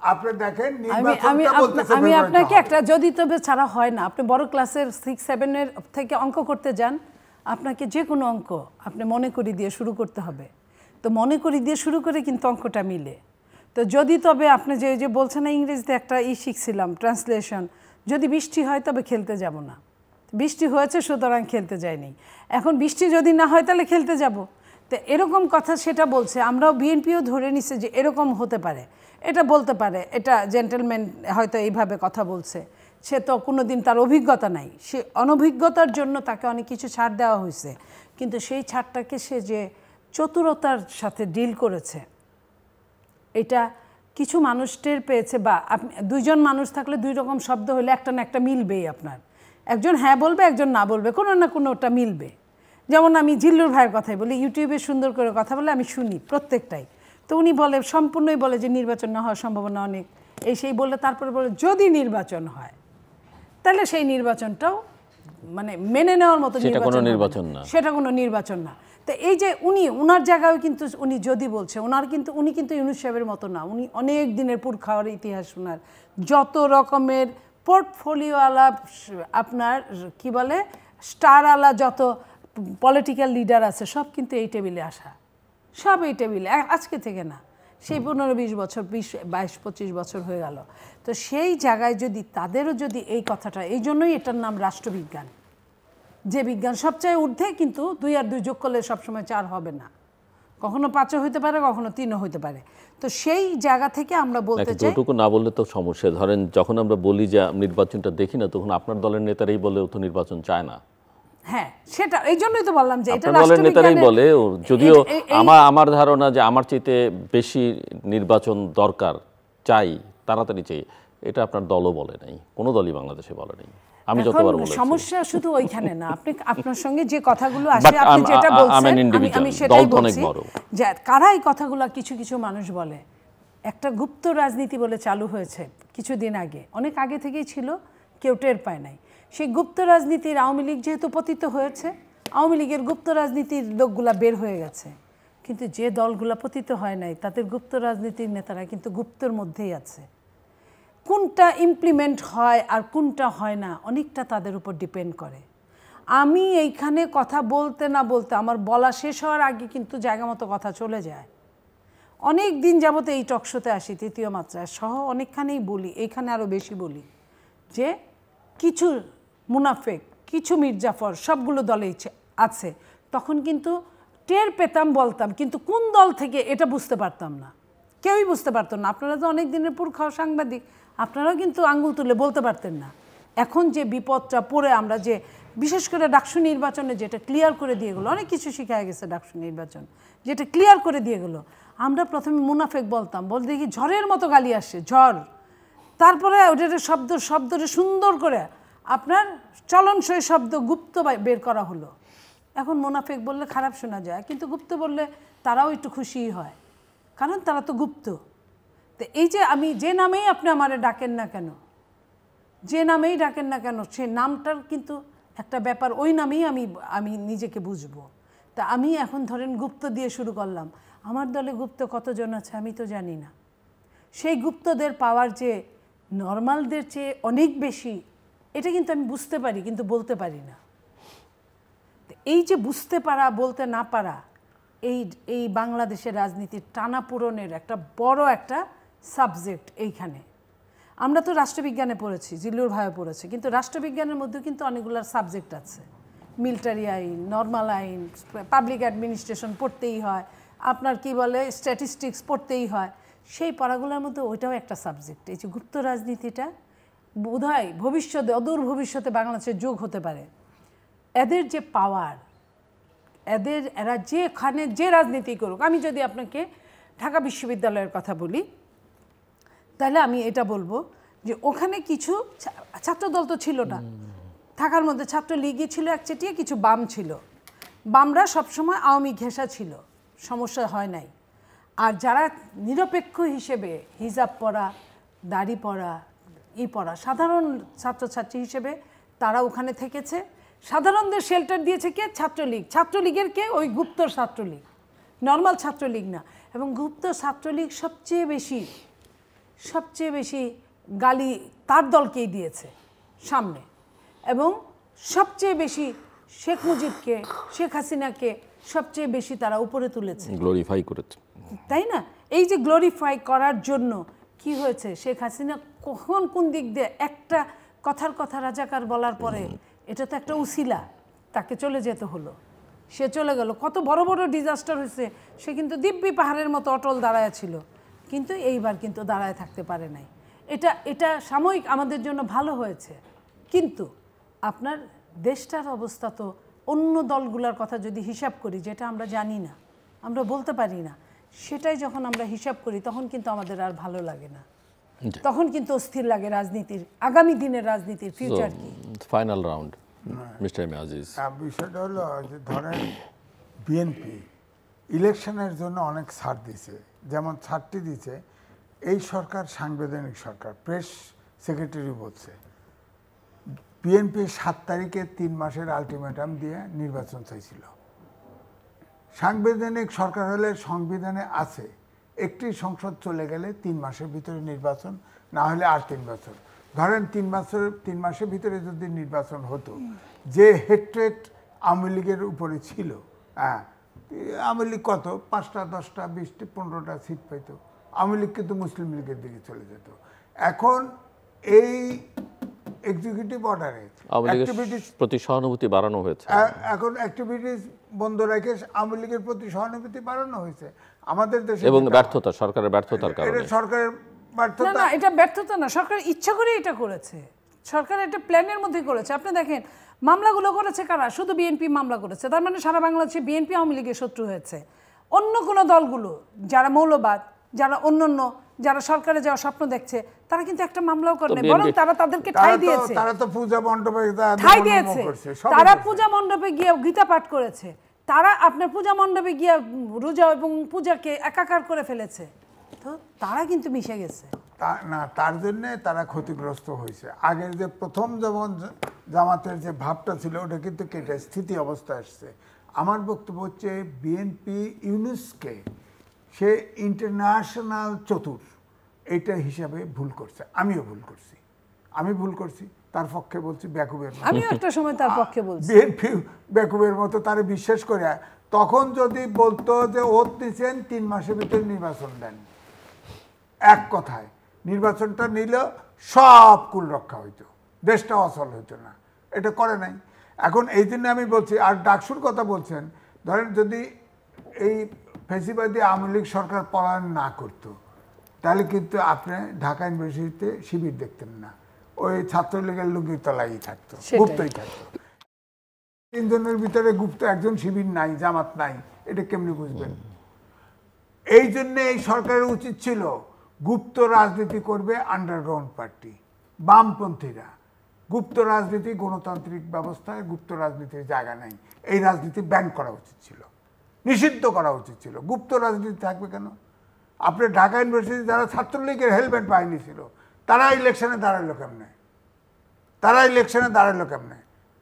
আপনি দেখেন আমি আপনাকে একটা যদি তবে ছাড়া হয় না, আপনি বড় ক্লাসের 6-7 এর থেকে অঙ্ক করতে যান, আপনাকে যে কোনো অঙ্ক আপনি মনে করি দিয়ে শুরু করতে হবে। তো মনে করি দিয়ে শুরু করে কিন্তু অঙ্কটা মিলে। তো যদি তবে আপনি যে বলছেন না ইংরেজিতে একটা শিখছিলাম ট্রান্সলেশন, যদি বৃষ্টি হয় তবে খেলতে যাব না, বৃষ্টি হয়েছে সুতরাং খেলতে যাইনি, এখন বৃষ্টি যদি না হয় তাহলে খেলতে যাব। তো এরকম কথা সেটা বলছে, আমরাও বিএনপিও ধরে নিছে যে এরকম হতে পারে, এটা বলতে পারে, এটা জেন্টলম্যান হয়তো এইভাবে কথা বলছে। সে তো কোনো দিন তার অভিজ্ঞতা নাই, সে অনভিজ্ঞতার জন্য তাকে অনেক কিছু ছাড় দেওয়া হয়েছে, কিন্তু সেই ছাড়টাকে সে যে চতুরতার সাথে ডিল করেছে, এটা কিছু মানুষ টের পেয়েছে। বা আপনি দুইজন মানুষ থাকলে দুই রকম শব্দ হলে একটা না একটা মিলবেই, আপনার একজন হ্যাঁ বলবে একজন না বলবে, কোনো না কোনোটা মিলবে। যেমন আমি জিল্লুর ভাইয়ের কথাই বলি, ইউটিউবে সুন্দর করে কথা বলে আমি শুনি প্রত্যেকটাই, তো উনি বলে সম্পূর্ণই বলে যে নির্বাচন না হওয়ার সম্ভাবনা অনেক, এই সেই বললে তারপরে বলে যদি নির্বাচন হয় তাহলে সেই নির্বাচনটাও মানে মেনে নেওয়ার মতো নির্বাচন না, সেটা কোনো নির্বাচন না। তো এই যে উনার জায়গায় কিন্তু উনি যদি বলছে, উনি কিন্তু ইউনূস সাহেবের মতো না, উনি অনেক দিনের পুরখাওয়ার ইতিহাস, ওনার যত রকমের পোর্টফোলিও আলা, আপনার কি বলে স্টার আলা যত পলিটিক্যাল লিডার আছে সব কিন্তু এই টেবিলে আসা, সব এই টেবিলে, আজকে থেকে না, সেই 15-20 বছর, 22-25 বছর হয়ে গেল। তো সেই জায়গায় যদি তাদেরও যদি এই কথাটা, এই জন্যই এটার নাম রাষ্ট্রবিজ্ঞান, যে বিজ্ঞান সবচেয়ে ঊর্ধ্বে, কিন্তু 2 আর 2 যোগ করলে সবসময় 4 হবে না, কখনো 5ও হইতে পারে, কখনো 3ও হইতে পারে। তো সেই জায়গা থেকে আমরা বলতে চাই, যতটুকু না বললে তো সমস্যা। ধরেন যখন আমরা বলি যে নির্বাচনটা দেখি না, তখন আপনার দলের নেতারাই বলে ও তো নির্বাচন চায় না। হ্যাঁ, সেটা এই জন্যই তো বললাম যে এটা দলের নেতারাই বলে, যদিও আমার ধারণা যে আমার চাইতে বেশি নির্বাচন দরকার, চাই, তাড়াতাড়ি চাই, এটা আপনার দলও বলে নাই, কোনো দলই বাংলাদেশে বলে নাই। আমি যতবার বলেছি, সমস্যা শুধু ওইখানে না, আপনার সঙ্গে যে কথাগুলো আসে, আপনি যেটা বলছেন আমি সেটাই বলছি, যে কারা এই কথাগুলো কিছু কিছু মানুষ বলে। একটা গুপ্ত রাজনীতি বলে চালু হয়েছে কিছুদিন আগে, অনেক আগে থেকেই ছিল, কেউ টের পায় নাই। সেই গুপ্ত রাজনীতির আওয়ামী লীগ যেহেতু পতিত হয়েছে, আওয়ামী লীগের গুপ্ত রাজনীতির লোকগুলা বের হয়ে গেছে, কিন্তু যে দলগুলা পতিত হয় নাই তাদের গুপ্ত রাজনীতির নেতারা কিন্তু গুপ্তর মধ্যেই আছে। কোনটা ইমপ্লিমেন্ট হয় আর কোনটা হয় না অনেকটা তাদের উপর ডিপেন্ড করে। আমি এইখানে কথা বলতে না বলতে আমার বলা শেষ হওয়ার আগে কিন্তু জায়গা মতো কথা চলে যায়। অনেক দিন যাবত এই টকশোতে আসি তৃতীয় মাত্রায় সহ অনেকখানেই বলি, এইখানে আরও বেশি বলি যে কিছু মুনাফেক, কিছু মির্জাফর সবগুলো দলে আছে। তখন কিন্তু টের পেতাম, বলতাম, কিন্তু কোন দল থেকে এটা বুঝতে পারতাম না, কেউই বুঝতে পারতো না। আপনারা তো অনেক দিনের পুরখাও সাংবাদিক, আপনারাও কিন্তু আঙ্গুল তুলে বলতে পারতেন না। এখন যে বিপদটা পড়ে আমরা, যে বিশেষ করে ডাকসু নির্বাচনে যেটা ক্লিয়ার করে দিয়ে গেলো, অনেক কিছু শিখায় গেছে ডাকসু নির্বাচন, যেটা ক্লিয়ার করে দিয়ে গেলো। আমরা প্রথমে মুনাফেক বলতাম, বলতে দেখি ঝড়ের মতো গালি আসে, ঝড়। তারপরে ওটার শব্দটা সুন্দর করে আপনার চলনসই শব্দ গুপ্ত বের করা হলো। এখন মুনাফেক বললে খারাপ শোনা যায়, কিন্তু গুপ্ত বললে তারাও একটু খুশি হয়, কারণ তারা তো গুপ্ত। তো এই যে আমি যে নামেই আপনি আমারে ডাকেন না কেন, যে নামেই ডাকেন না কেন, সেই নামটার কিন্তু একটা ব্যাপার, ওই নামেই আমি নিজেকে বুঝবো। তা আমি এখন ধরেন গুপ্ত দিয়ে শুরু করলাম। আমার দলে গুপ্ত কতজন আছে আমি তো জানি না। সেই গুপ্তদের পাওয়ার যে নর্মালদের চেয়ে অনেক বেশি, এটা কিন্তু আমি বুঝতে পারি, কিন্তু বলতে পারি না। এই যে বুঝতে পারা, বলতে না পারা, এই বাংলাদেশের রাজনীতির টানাপোড়েনের একটা বড় একটা সাবজেক্ট এইখানে। আমরা তো রাষ্ট্রবিজ্ঞানে পড়েছি, জিল্লুর ভাইও পড়েছে, কিন্তু রাষ্ট্রবিজ্ঞানের মধ্যেও কিন্তু অনেকগুলো সাবজেক্ট আছে। মিলিটারি আইন, নর্মাল আইন, পাবলিক অ্যাডমিনিস্ট্রেশন পড়তেই হয়, আপনার কি বলে স্ট্যাটিস্টিক্স পড়তেই হয়। সেই পড়াগুলোর মধ্যে ওইটাও একটা সাবজেক্ট। এই যে গুপ্ত রাজনীতিটা বোধহয় ভবিষ্যতে, অদূর ভবিষ্যতে বাংলাদেশের যোগ হতে পারে। এদের যে পাওয়ার, এরা যেখানে যে রাজনীতি করুক, আমি যদি আপনাকে ঢাকা বিশ্ববিদ্যালয়ের কথা বলি, তাহলে আমি এটা বলবো যে ওখানে কিছু ছাত্রদল তো ছিল না, থাকার মধ্যে ছাত্রলীগই ছিল একচেটিয়া, কিছু বাম ছিল। বামরা সবসময় আওয়ামী ঘেঁষা ছিল, সমস্যা হয় নাই। আর যারা নিরপেক্ষ হিসেবে হিজাব পরা, দাড়ি পরা, পরা সাধারণ ছাত্রছাত্রী হিসেবে তারা ওখানে থেকেছে। সাধারণদের শেল্টার দিয়েছে কে? ছাত্রলীগ। ছাত্রলীগের কে? ওই গুপ্ত ছাত্রলীগ, নর্মাল ছাত্রলীগ না। এবং গুপ্ত ছাত্রলীগ সবচেয়ে বেশি গালি তার দলকেই দিয়েছে সামনে, এবং সবচেয়ে বেশি শেখ মুজিবকে, শেখ হাসিনাকে সবচেয়ে বেশি তারা উপরে তুলেছে, গ্লোরিফাই করেছে, তাই না? এই যে গ্লোরিফাই করার জন্য কি হয়েছে, শেখ হাসিনা কখন কোন দিক দিয়ে একটা কথার কথা রাজাকার বলার পরে, এটা তো একটা উসিলা, তাকে চলে যেতে হলো, সে চলে গেল। কত বড় বড় ডিজাস্টার হয়েছে, সে কিন্তু দিব্যি পাহাড়ের মতো অটল দাঁড়ায় ছিল, কিন্তু এইবার কিন্তু দাঁড়ায় থাকতে পারে নাই। এটা সাময়িক আমাদের জন্য ভালো হয়েছে, কিন্তু আপনার দেশটার অবস্থা তো, অন্য দলগুলোর কথা যদি হিসাব করি, যেটা আমরা জানি না, আমরা বলতে পারি না, সেটাই যখন আমরা হিসাব করি তখন কিন্তু আমাদের আর ভালো লাগে না, তখন কিন্তু অস্থির লাগে রাজনীতির, আগামী দিনের রাজনীতির ফিউচার কি। Final round mister Aziz. বিষয়টা হলো যে ধরেন বিএনপি ইলেকশনের জন্য অনেক ছাড় দিছে, যেমন ছাড়টি দিছে এই সরকার সাংবিধানিক সরকার। প্রেস সেক্রেটারি বলছে বিএনপি 7 তারিখে 3 মাসের আলটিমেটাম দিয়ে নির্বাচন চাইছিল। সাংবিধানিক সরকার হলে সংবিধানে আছে একটি সংসদ চলে গেলে 3 মাসের ভিতরে নির্বাচন, না হলে আর 3 বছর। ধরেন 3 মাসের ভিতরে যদি নির্বাচন হতো, যে হেট্রেট আওয়ামী লীগের উপরে ছিল, হ্যাঁ, আওয়ামী লীগ কত 5টা 10টা 20টা 15টা সিট পাইত, আওয়ামী লীগ কিন্তু মুসলিম লীগের দিকে চলে যেত। এখন এই এক্সিকিউটিভ অর্ডারে অ্যাক্টিভিটিস প্রতি সহানুভূতি বাড়ানো হয়েছে, এখন অ্যাক্টিভিটিস বন্ধ রেখে আওয়ামী লীগের প্রতি সহানুভূতি বাড়ানো হয়েছে আমাদের দেশে, এবং ব্যর্থতা, সরকারের ব্যর্থতার কারণে। সরকারের ব্যর্থতা না, এটা ব্যর্থতা না, সরকার ইচ্ছা করে এটা করেছে, সরকার এটা প্ল্যানের মধ্যে করেছে। আপনি দেখেন মামলাগুলো করেছে কারা? শুধু বিএনপি মামলা করেছে, তার মানে সারা বাংলাদেশে বিএনপি আওয়ামী লীগের শত্রু হয়েছে। অন্য কোনো দলগুলো যারা মৌলবাদ, যারা অন্যান্য, যারা সরকারে যাওয়ার স্বপ্ন দেখছে, তারা কিন্তু একটা মামলাও করে নাই, বরং তারা তাদেরকে ঠাঁই দিয়েছে, তারা তো পূজা মণ্ডপে ঠাঁই দিয়েছে, তারা পূজা মণ্ডপে গিয়ে গীতা পাঠ করেছে, তারা আপনার পূজা মণ্ডপে গিয়ে রোজা এবং পূজাকে একাকার করে ফেলেছে, তো তারা কিন্তু মিশে গেছে না, তার জন্যে তারা ক্ষতিগ্রস্ত হয়েছে। আগের যে প্রথম যেমন জামাতের যে ভাবটা ছিল, ওটা কিন্তু কেটে স্থিতি অবস্থা আসছে। আমার বক্তব্য হচ্ছে বিএনপি ইউনুসকে সে ইন্টারন্যাশনাল চতুর, এইটা হিসাবে ভুল করছে। আমিও ভুল করছি, আমি ভুল করছি, তার পক্ষে বলছি বেকুবের মতো। আমিও একটা সময় তার পক্ষে বলছি বিএনপি বেকুবের মতো তারে বিশ্বাস করে তখন যদি বলতো যে ওত দিচ্ছেন 3 মাসের ভিতরে নির্বাচন দেন, এক কথায় নির্বাচনটা নিল সব কুল রক্ষা হইতো, দেশটা অচল হইতো না, এটা করে নাই। এখন এই জন্য আমি বলছি, আর ডাকসুর কথা বলছেন, ধরেন যদি এই ফেসিবাদী আওয়ামী লীগ সরকার পলায়ন না করতো তাহলে কিন্তু আপনি ঢাকা ইউনিভার্সিটিতে শিবির দেখতেন না, ওই ছাত্রলীগের লোকই তলাই থাকতো, গুপ্তই থাকতো। 3 জনের ভিতরে গুপ্ত একজন শিবির নাই, জামাত নাই, এটা কেমনি বুঝবেন? এই জন্য এই সরকারের উচিত ছিল গুপ্ত রাজনীতি করবে আন্ডারগ্রাউন্ড পার্টি, বামপন্থীরা। গুপ্ত রাজনীতি গণতান্ত্রিক ব্যবস্থায় গুপ্ত রাজনীতির জায়গা নেই, এই রাজনীতি ব্যান করা উচিত ছিল, নিষিদ্ধ করা উচিত ছিল। গুপ্ত রাজনীতি থাকবে কেন? আপনি ঢাকা ইউনিভার্সিটি যারা ছাত্রলীগের হেলমেট বাহিনী ছিল তারা ইলেকশনে দাঁড়ালো কেমনে?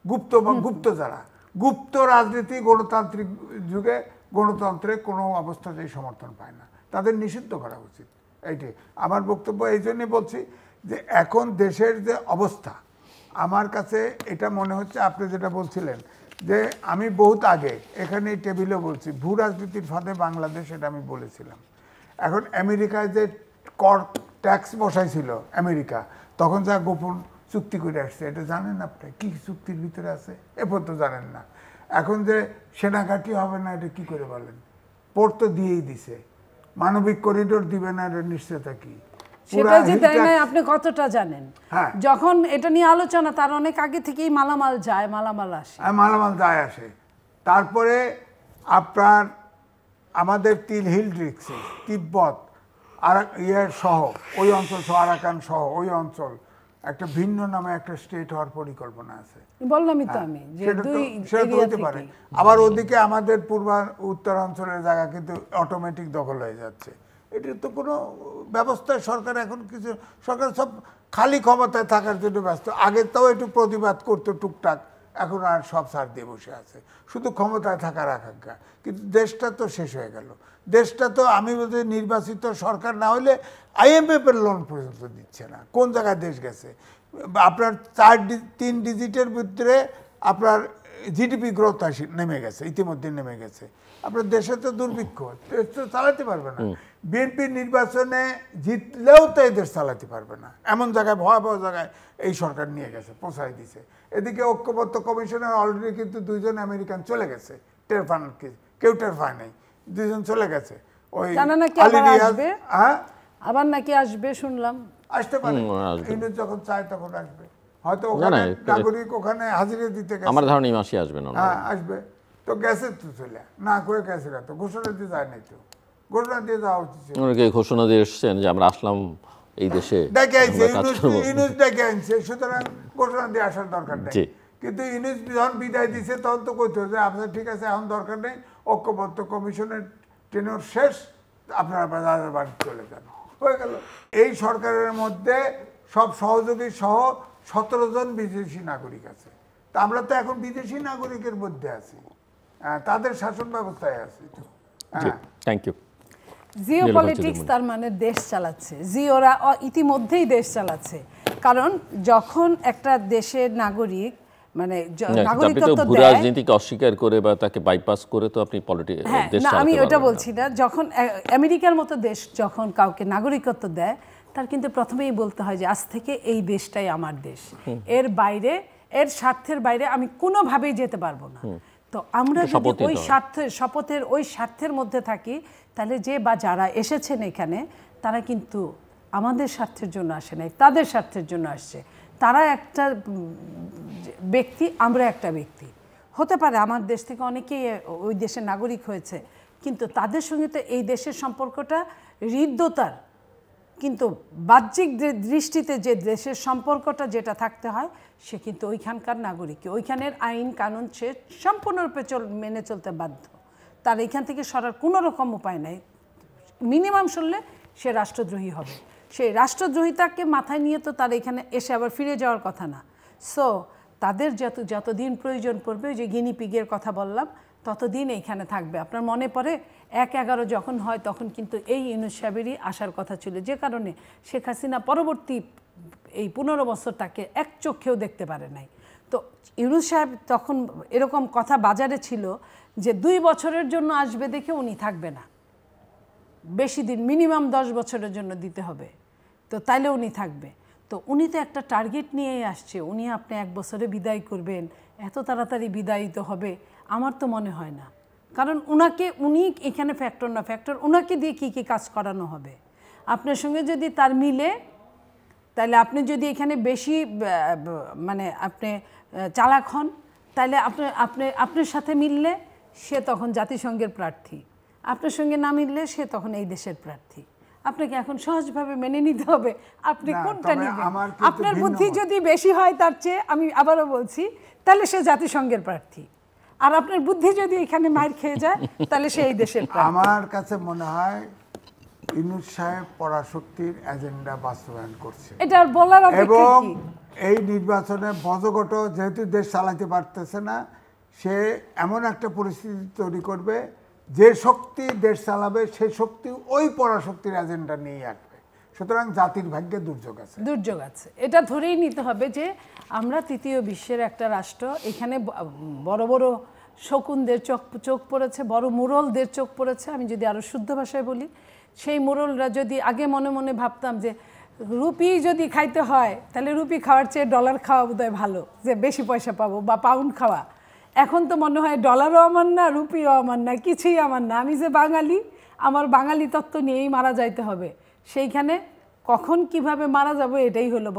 গুপ্ত বা গুপ্ত যারা, গুপ্ত রাজনীতি গণতান্ত্রিক যুগে গণতন্ত্রে কোনো অবস্থাতেই সমর্থন পায় না, তাদের নিষিদ্ধ করা উচিত। এইটাই আমার বক্তব্য। এই জন্যই বলছি যে এখন দেশের যে অবস্থা, আমার কাছে এটা মনে হচ্ছে, আপনি যেটা বলছিলেন যে আমি বহুত আগে এখানে এই টেবিলেও বলছি, ভূ রাজনীতির ফাঁদে বাংলাদেশ, এটা আমি বলেছিলাম। এখন আমেরিকায় যে কর ট্যাক্স বসাইছিল আমেরিকা, তখন যা গোপন চুক্তি করে আসছে, এটা জানেন আপনি কি চুক্তির ভিতরে আছে? এরপর তো জানেন না। এখন যে সেনাঘাঁটি হবে না, এটা কি করে বলেন? পোর্ট তো দিয়েই দিছে, মানবিক করিডোর দিবে না, এটা নিশ্চয়তা কি? সেটা যে দেয় না আপনি কতটা জানেন? যখন এটা নিয়ে আলোচনা, তার অনেক আগে থেকেই মালামাল যায়, মালামাল আসে, মালামাল যায় আসে। তারপরে আপনার আমাদের হিল ডিস্ট্রিক্টে তিব্বত আর সহ ওই অঞ্চল সহ, আরাকান সহ ওই অঞ্চল একটা ভিন্ন নামে একটা স্টেট হওয়ার পরিকল্পনা আছে। বললামই তো আমি যে সেটা তো হতে পারে। আবার ওদিকে আমাদের উত্তরাঞ্চলের জায়গা কিন্তু অটোমেটিক দখল হয়ে যাচ্ছে। এটির তো কোনো ব্যবস্থা সরকার এখন কিছু, সরকার সব খালি ক্ষমতায় থাকার জন্য ব্যস্ত। আগে তাও একটু প্রতিবাদ করতো টুকটাক, এখন আর সব ছাড় দিয়ে বসে আছে, শুধু ক্ষমতায় থাকার আকাঙ্ক্ষা। কিন্তু দেশটা তো শেষ হয়ে গেল। দেশটা তো, আমি বলছি, নির্বাচিত সরকার না হলে IMF এর লোন পর্যন্ত দিচ্ছে না। কোন জায়গায় দেশ গেছে? আপনার 3 ডিজিটের ভিতরে আপনার জিডিপি গ্রোথ নেমে গেছে, ইতিমধ্যে নেমে গেছে। আপনার দেশে তো দুর্ভিক্ষ, দেশ তো চালাতে পারবে না। বিএনপি নির্বাচনে জিতলেও তো এই দেশ চালাতে পারবে না, এমন জায়গায়, ভয়াবহ জায়গায় এই সরকার নিয়ে গেছে, পৌঁছায় দিছে। এদিকে ঐক্যবদ্ধ কমিশনের অলরেডি কিন্তু 2 জন আমেরিকান চলে গেছে, টের পান, কেউ টের পায় নাই, 2 জন চলে গেছে। ওই আবার নাকি আসবে শুনলাম, আসতে পারে, ইউনুস যখন চায় তখন আসবে। হয়তো ওখানে নাগরিক ওখানে হাজিরা দিতে গেছে, আমার ধারণা এই মাসে আসবে না। হ্যাঁ আসবে তো, গেছে তো, চলে না করে গেছে, তো ঘোষণা দিয়ে যায় নাই, তো ঘোষণা দিয়ে যাওয়া উচিত। অনেকে ঘোষণা দিয়ে এসছেন যে আমরা আসলাম এই দেশে, ডেকে আনছে ইউনুস, ডেকে আনছে, সুতরাং ঘোষণা দিয়ে আসার দরকার নেই। কিন্তু ইউনুস যখন বিদায় দিছে তখন তো কইতো যে আপনার ঠিক আছে, এখন দরকার নেই, ঐক্যবদ্ধ কমিশনের টেনর শেষ, আপনারা বাজারের বাড়ি চলে যান, হয়ে গেল। এই সরকারের মধ্যে সব সহযোগী সহ 17 জন বিদেশি নাগরিক আছে। তা আমরা তো এখন বিদেশি নাগরিকের মধ্যে আছি, তাদের শাসন ব্যবস্থায় আছি। Thank you. জিওপলিটিক্স তার মানে দেশ চালাচ্ছে, ওরা ইতিমধ্যেই দেশ চালাচ্ছে। কারণ যখন একটা দেশের নাগরিক মানে নাগরিকত্ব দেয়, রাজনীতিকে অস্বীকার করে বা তাকে বাইপাস করে তো আপনি পলিটিক্স দেশ চালাতে পারবেন না। আমি ওটা বলছি না। যখন আমেরিকার মতো দেশ যখন কাউকে নাগরিকত্ব দেয়, তার কিন্তু প্রথমেই বলতে হয় যে আজ থেকে এই দেশটাই আমার দেশ, এর বাইরে, এর স্বার্থের বাইরে আমি কোনোভাবেই যেতে পারবো না। তো আমরা যদি ওই শপথের ওই স্বার্থের মধ্যে থাকি, তাহলে যে বা যারা এসেছেন এখানে, তারা কিন্তু আমাদের স্বার্থের জন্য আসে নাই, তাদের স্বার্থের জন্য আসছে। তারা একটা ব্যক্তি, আমরা একটা ব্যক্তি। হতে পারে আমার দেশ থেকে অনেকেই ওই দেশের নাগরিক হয়েছে, কিন্তু তাদের সঙ্গে তো এই দেশের সম্পর্কটা হৃদ্যতার, কিন্তু বাহ্যিক দৃষ্টিতে যে দেশের সম্পর্কটা যেটা থাকতে হয়, সে কিন্তু ওইখানকার নাগরিক, ওইখানের আইন কানুন সে সম্পূর্ণরূপে মেনে চলতে বাধ্য। তার এইখান থেকে সরার কোনো রকম উপায় নাই। মিনিমাম শুনলে সে রাষ্ট্রদ্রোহী হবে। সেই রাষ্ট্রদ্রোহিতাকে মাথায় নিয়ে তো তার এখানে এসে আবার ফিরে যাওয়ার কথা না। সো তাদের যতদিন প্রয়োজন পড়বে, যে গিনিপিগের কথা বললাম, ততদিন এইখানে থাকবে। আপনার মনে পড়ে 1/11 যখন হয়, তখন কিন্তু এই ইউনুস সাহেবেরই আসার কথা ছিল, যে কারণে শেখ হাসিনা পরবর্তী এই 15 বছর তাকে এক চোখেও দেখতে পারে নাই। তো ইউনূস সাহেব তখন এরকম কথা বাজারে ছিল যে 2 বছরের জন্য আসবে দেখে উনি থাকবে না, বেশি দিন মিনিমাম 10 বছরের জন্য দিতে হবে, তো তাইলে উনি থাকবে। তো উনি তো একটা টার্গেট নিয়েই আসছে, উনি আপনি 1 বছরে বিদায় করবেন, এত তাড়াতাড়ি বিদায়িত হবে আমার তো মনে হয় না। কারণ উনি এখানে ফ্যাক্টর না, ফ্যাক্টর ওনাকে দিয়ে কী কী কাজ করানো হবে। আপনার সঙ্গে যদি তার মিলে, তাহলে আপনি যদি এখানে বেশি মানে আপনি চালাক হন, তাহলে আপনার সাথে মিললে সে তখন জাতিসংঘের প্রার্থী, আপনার সঙ্গে না মিললে সে তখন এই দেশের প্রার্থী। আপনাকে এখন সহজভাবে মেনে নিতে হবে আপনি কোনটা নেবেন। আপনার বুদ্ধি যদি বেশি হয় তার চেয়ে, আমি আবারও বলছি, তাহলে সে জাতিসংঘের প্রার্থী। আর আপনার বুদ্ধি যদি এখানে মার খেয়ে যায় তাহলে সে এই দেশের প্রার্থী। আমার কাছে মনে হয় ইউনূস সাহেব পরাশক্তির এজেন্ডা বাস্তবায়ন করছে, এটা বলার অপেক্ষা এবং কি? এই নির্বাচনে বজগট যেহেতু দেশ চালাতে পারতেছে না, সে এমন একটা পরিস্থিতি তৈরি করবে যে শক্তি দেশ চালাবে সেই শক্তি ওই পরাশক্তির এজেন্ডা নিয়ে আসবে। সুতরাং জাতির ভাগ্যে দুর্যোগ আছে, দুর্যোগ আছে, এটা ধরেই নিতে হবে যে আমরা তৃতীয় বিশ্বের একটা রাষ্ট্র। এখানে বড় বড় শকুনদের চোখ পড়েছে, বড় মুরলদের চোখ পড়েছে। আমি যদি আরও শুদ্ধ ভাষায় বলি, সেই মুরলরা যদি আগে মনে মনে ভাবতাম যে রুপি যদি খাইতে হয় তাহলে রুপি খাওয়ার চেয়ে ডলার খাওয়া বোধহয় ভালো, যে বেশি পয়সা পাবো, বা পাউন্ড খাওয়া। এখন তো মনে হয় ডলারও আমার না, রুপিও আমার না, কিছুই আমার না, আমি যে বাঙালি, আমার বাঙালি তত্ত্ব নিয়েই মারা যাইতে হবে। সেইখানে কখন কিভাবে মারা যাবো এটাই হলো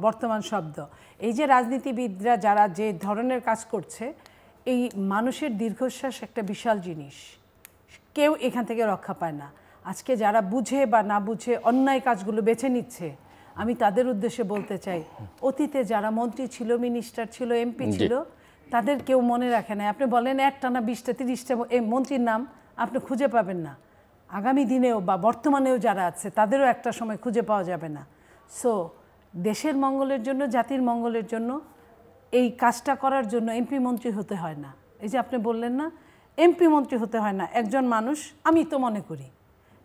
বর্তমান শব্দ। এই যে রাজনীতিবিদরা যারা যে ধরনের কাজ করছে, এই মানুষের দীর্ঘশ্বাস একটা বিশাল জিনিস, কেউ এখান থেকে রক্ষা পায় না। আজকে যারা বুঝে বা না বুঝে অন্যায় কাজগুলো বেছে নিচ্ছে, আমি তাদের উদ্দেশ্যে বলতে চাই, অতীতে যারা মন্ত্রী ছিল, মিনিস্টার ছিল, এমপি ছিল, তাদের কেউ মনে রাখে না। আপনি বলেন একটানা 20টা 30টা মন্ত্রীর নাম আপনি খুঁজে পাবেন না, আগামী দিনেও বা বর্তমানেও যারা আছে তাদেরও একটা সময় খুঁজে পাওয়া যাবে না। সো দেশের মঙ্গলের জন্য, জাতির মঙ্গলের জন্য এই কাজটা করার জন্য এমপি মন্ত্রী হতে হয় না। এই যে আপনি বললেন না, এমপি মন্ত্রী হতে হয় না। একজন মানুষ, আমি তো মনে করি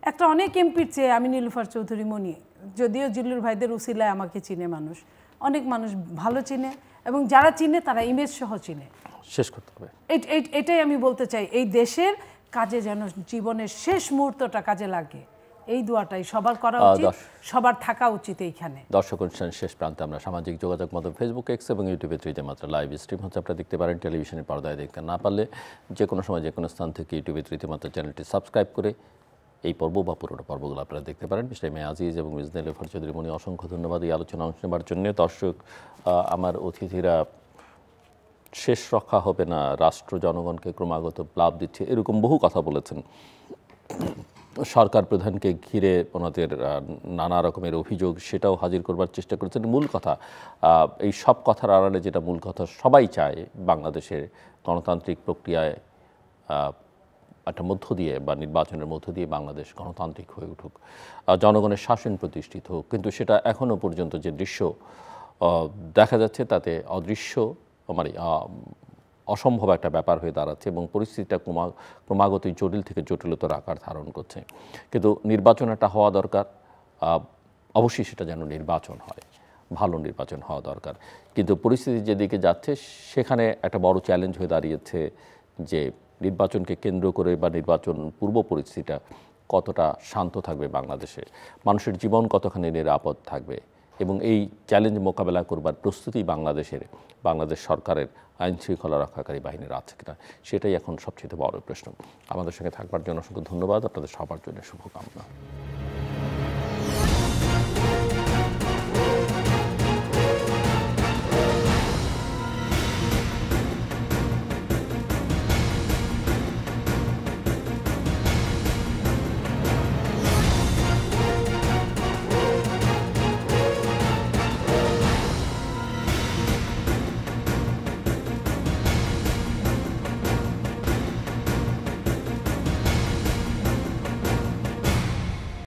একটা অনেক এমপির চেয়ে আমি নীলুফার চৌধুরী মনি, যদিও জিল্লুর ভাইদের উসিলায় আমাকে চিনে মানুষ, অনেক মানুষ ভালো চিনে, এবং যারা চিনে তারা ইমেজ সহ চিনে। শেষ করতে হবে, এটাই আমি বলতে চাই। এই দেশের কাজে যেন জীবনের শেষ মুহূর্তটা কাজে লাগে, এই দোয়াটাই সবার করা উচিত, সবার থাকা উচিত এইখানে। দর্শক অনুষ্ঠানের শেষ প্রান্তে আমরা সামাজিক যোগাযোগ মাধ্যম ফেসবুক, এক্স এবং ইউটিউবে 3 মাত্রা লাইভ স্ট্রিম হচ্ছে, আপনারা দেখতে পারেন। টেলিভিশনের পর্দায় দেখতে না পারলে যে কোনো সময় যে কোনো স্থান থেকে ইউটিউবে 3 মাত্রা চ্যানেলটি সাবস্ক্রাইব করে এই পর্ব বা পুরোনো পর্বগুলো আপনারা দেখতে পারেন। মিস্টার এম এ আজিজ এবং মিস নীলুফার চৌধুরী মনি, অসংখ্য ধন্যবাদ এই আলোচনা অংশ নেবার জন্য। দর্শক, আমার অতিথিরা শেষ রক্ষা হবে না, রাষ্ট্র জনগণকে ক্রমাগত প্লাব দিচ্ছে, এরকম বহু কথা বলেছেন। সরকার প্রধানকে ঘিরে ওনাদের নানা রকমের অভিযোগ, সেটাও হাজির করবার চেষ্টা করেছেন। মূল কথা, এই সব কথার আড়ালে যেটা মূল কথা, সবাই চায় বাংলাদেশের গণতান্ত্রিক প্রক্রিয়ায় একটা মধ্য দিয়ে বা নির্বাচনের মধ্য দিয়ে বাংলাদেশ গণতান্ত্রিক হয়ে উঠুক, জনগণের শাসন প্রতিষ্ঠিত হোক। কিন্তু সেটা এখনও পর্যন্ত যে দৃশ্য দেখা যাচ্ছে তাতে অদৃশ্য, মানে অসম্ভব একটা ব্যাপার হয়ে দাঁড়াচ্ছে, এবং পরিস্থিতিটা ক্রমাগতই জটিল থেকে জটিলতার আকার ধারণ করছে। কিন্তু নির্বাচন একটা হওয়া দরকার, অবশ্যই সেটা যেন নির্বাচন হয়, ভালো নির্বাচন হওয়া দরকার। কিন্তু পরিস্থিতি যেদিকে যাচ্ছে সেখানে একটা বড় চ্যালেঞ্জ হয়ে দাঁড়িয়েছে যে নির্বাচনকে কেন্দ্র করে বা নির্বাচন পূর্ব পরিস্থিতিটা কতটা শান্ত থাকবে বাংলাদেশে, মানুষের জীবন কতখানি নিরাপদ থাকবে, এবং এই চ্যালেঞ্জ মোকাবেলা করবার প্রস্তুতি বাংলাদেশ সরকারের আইন শৃঙ্খলা রক্ষাকারী বাহিনীর আছে কিনা, সেটাই এখন সবচেয়ে বড় প্রশ্ন। আমাদের সঙ্গে থাকবার জন্য অসংখ্য ধন্যবাদ, আপনাদের সবার জন্য শুভকামনা।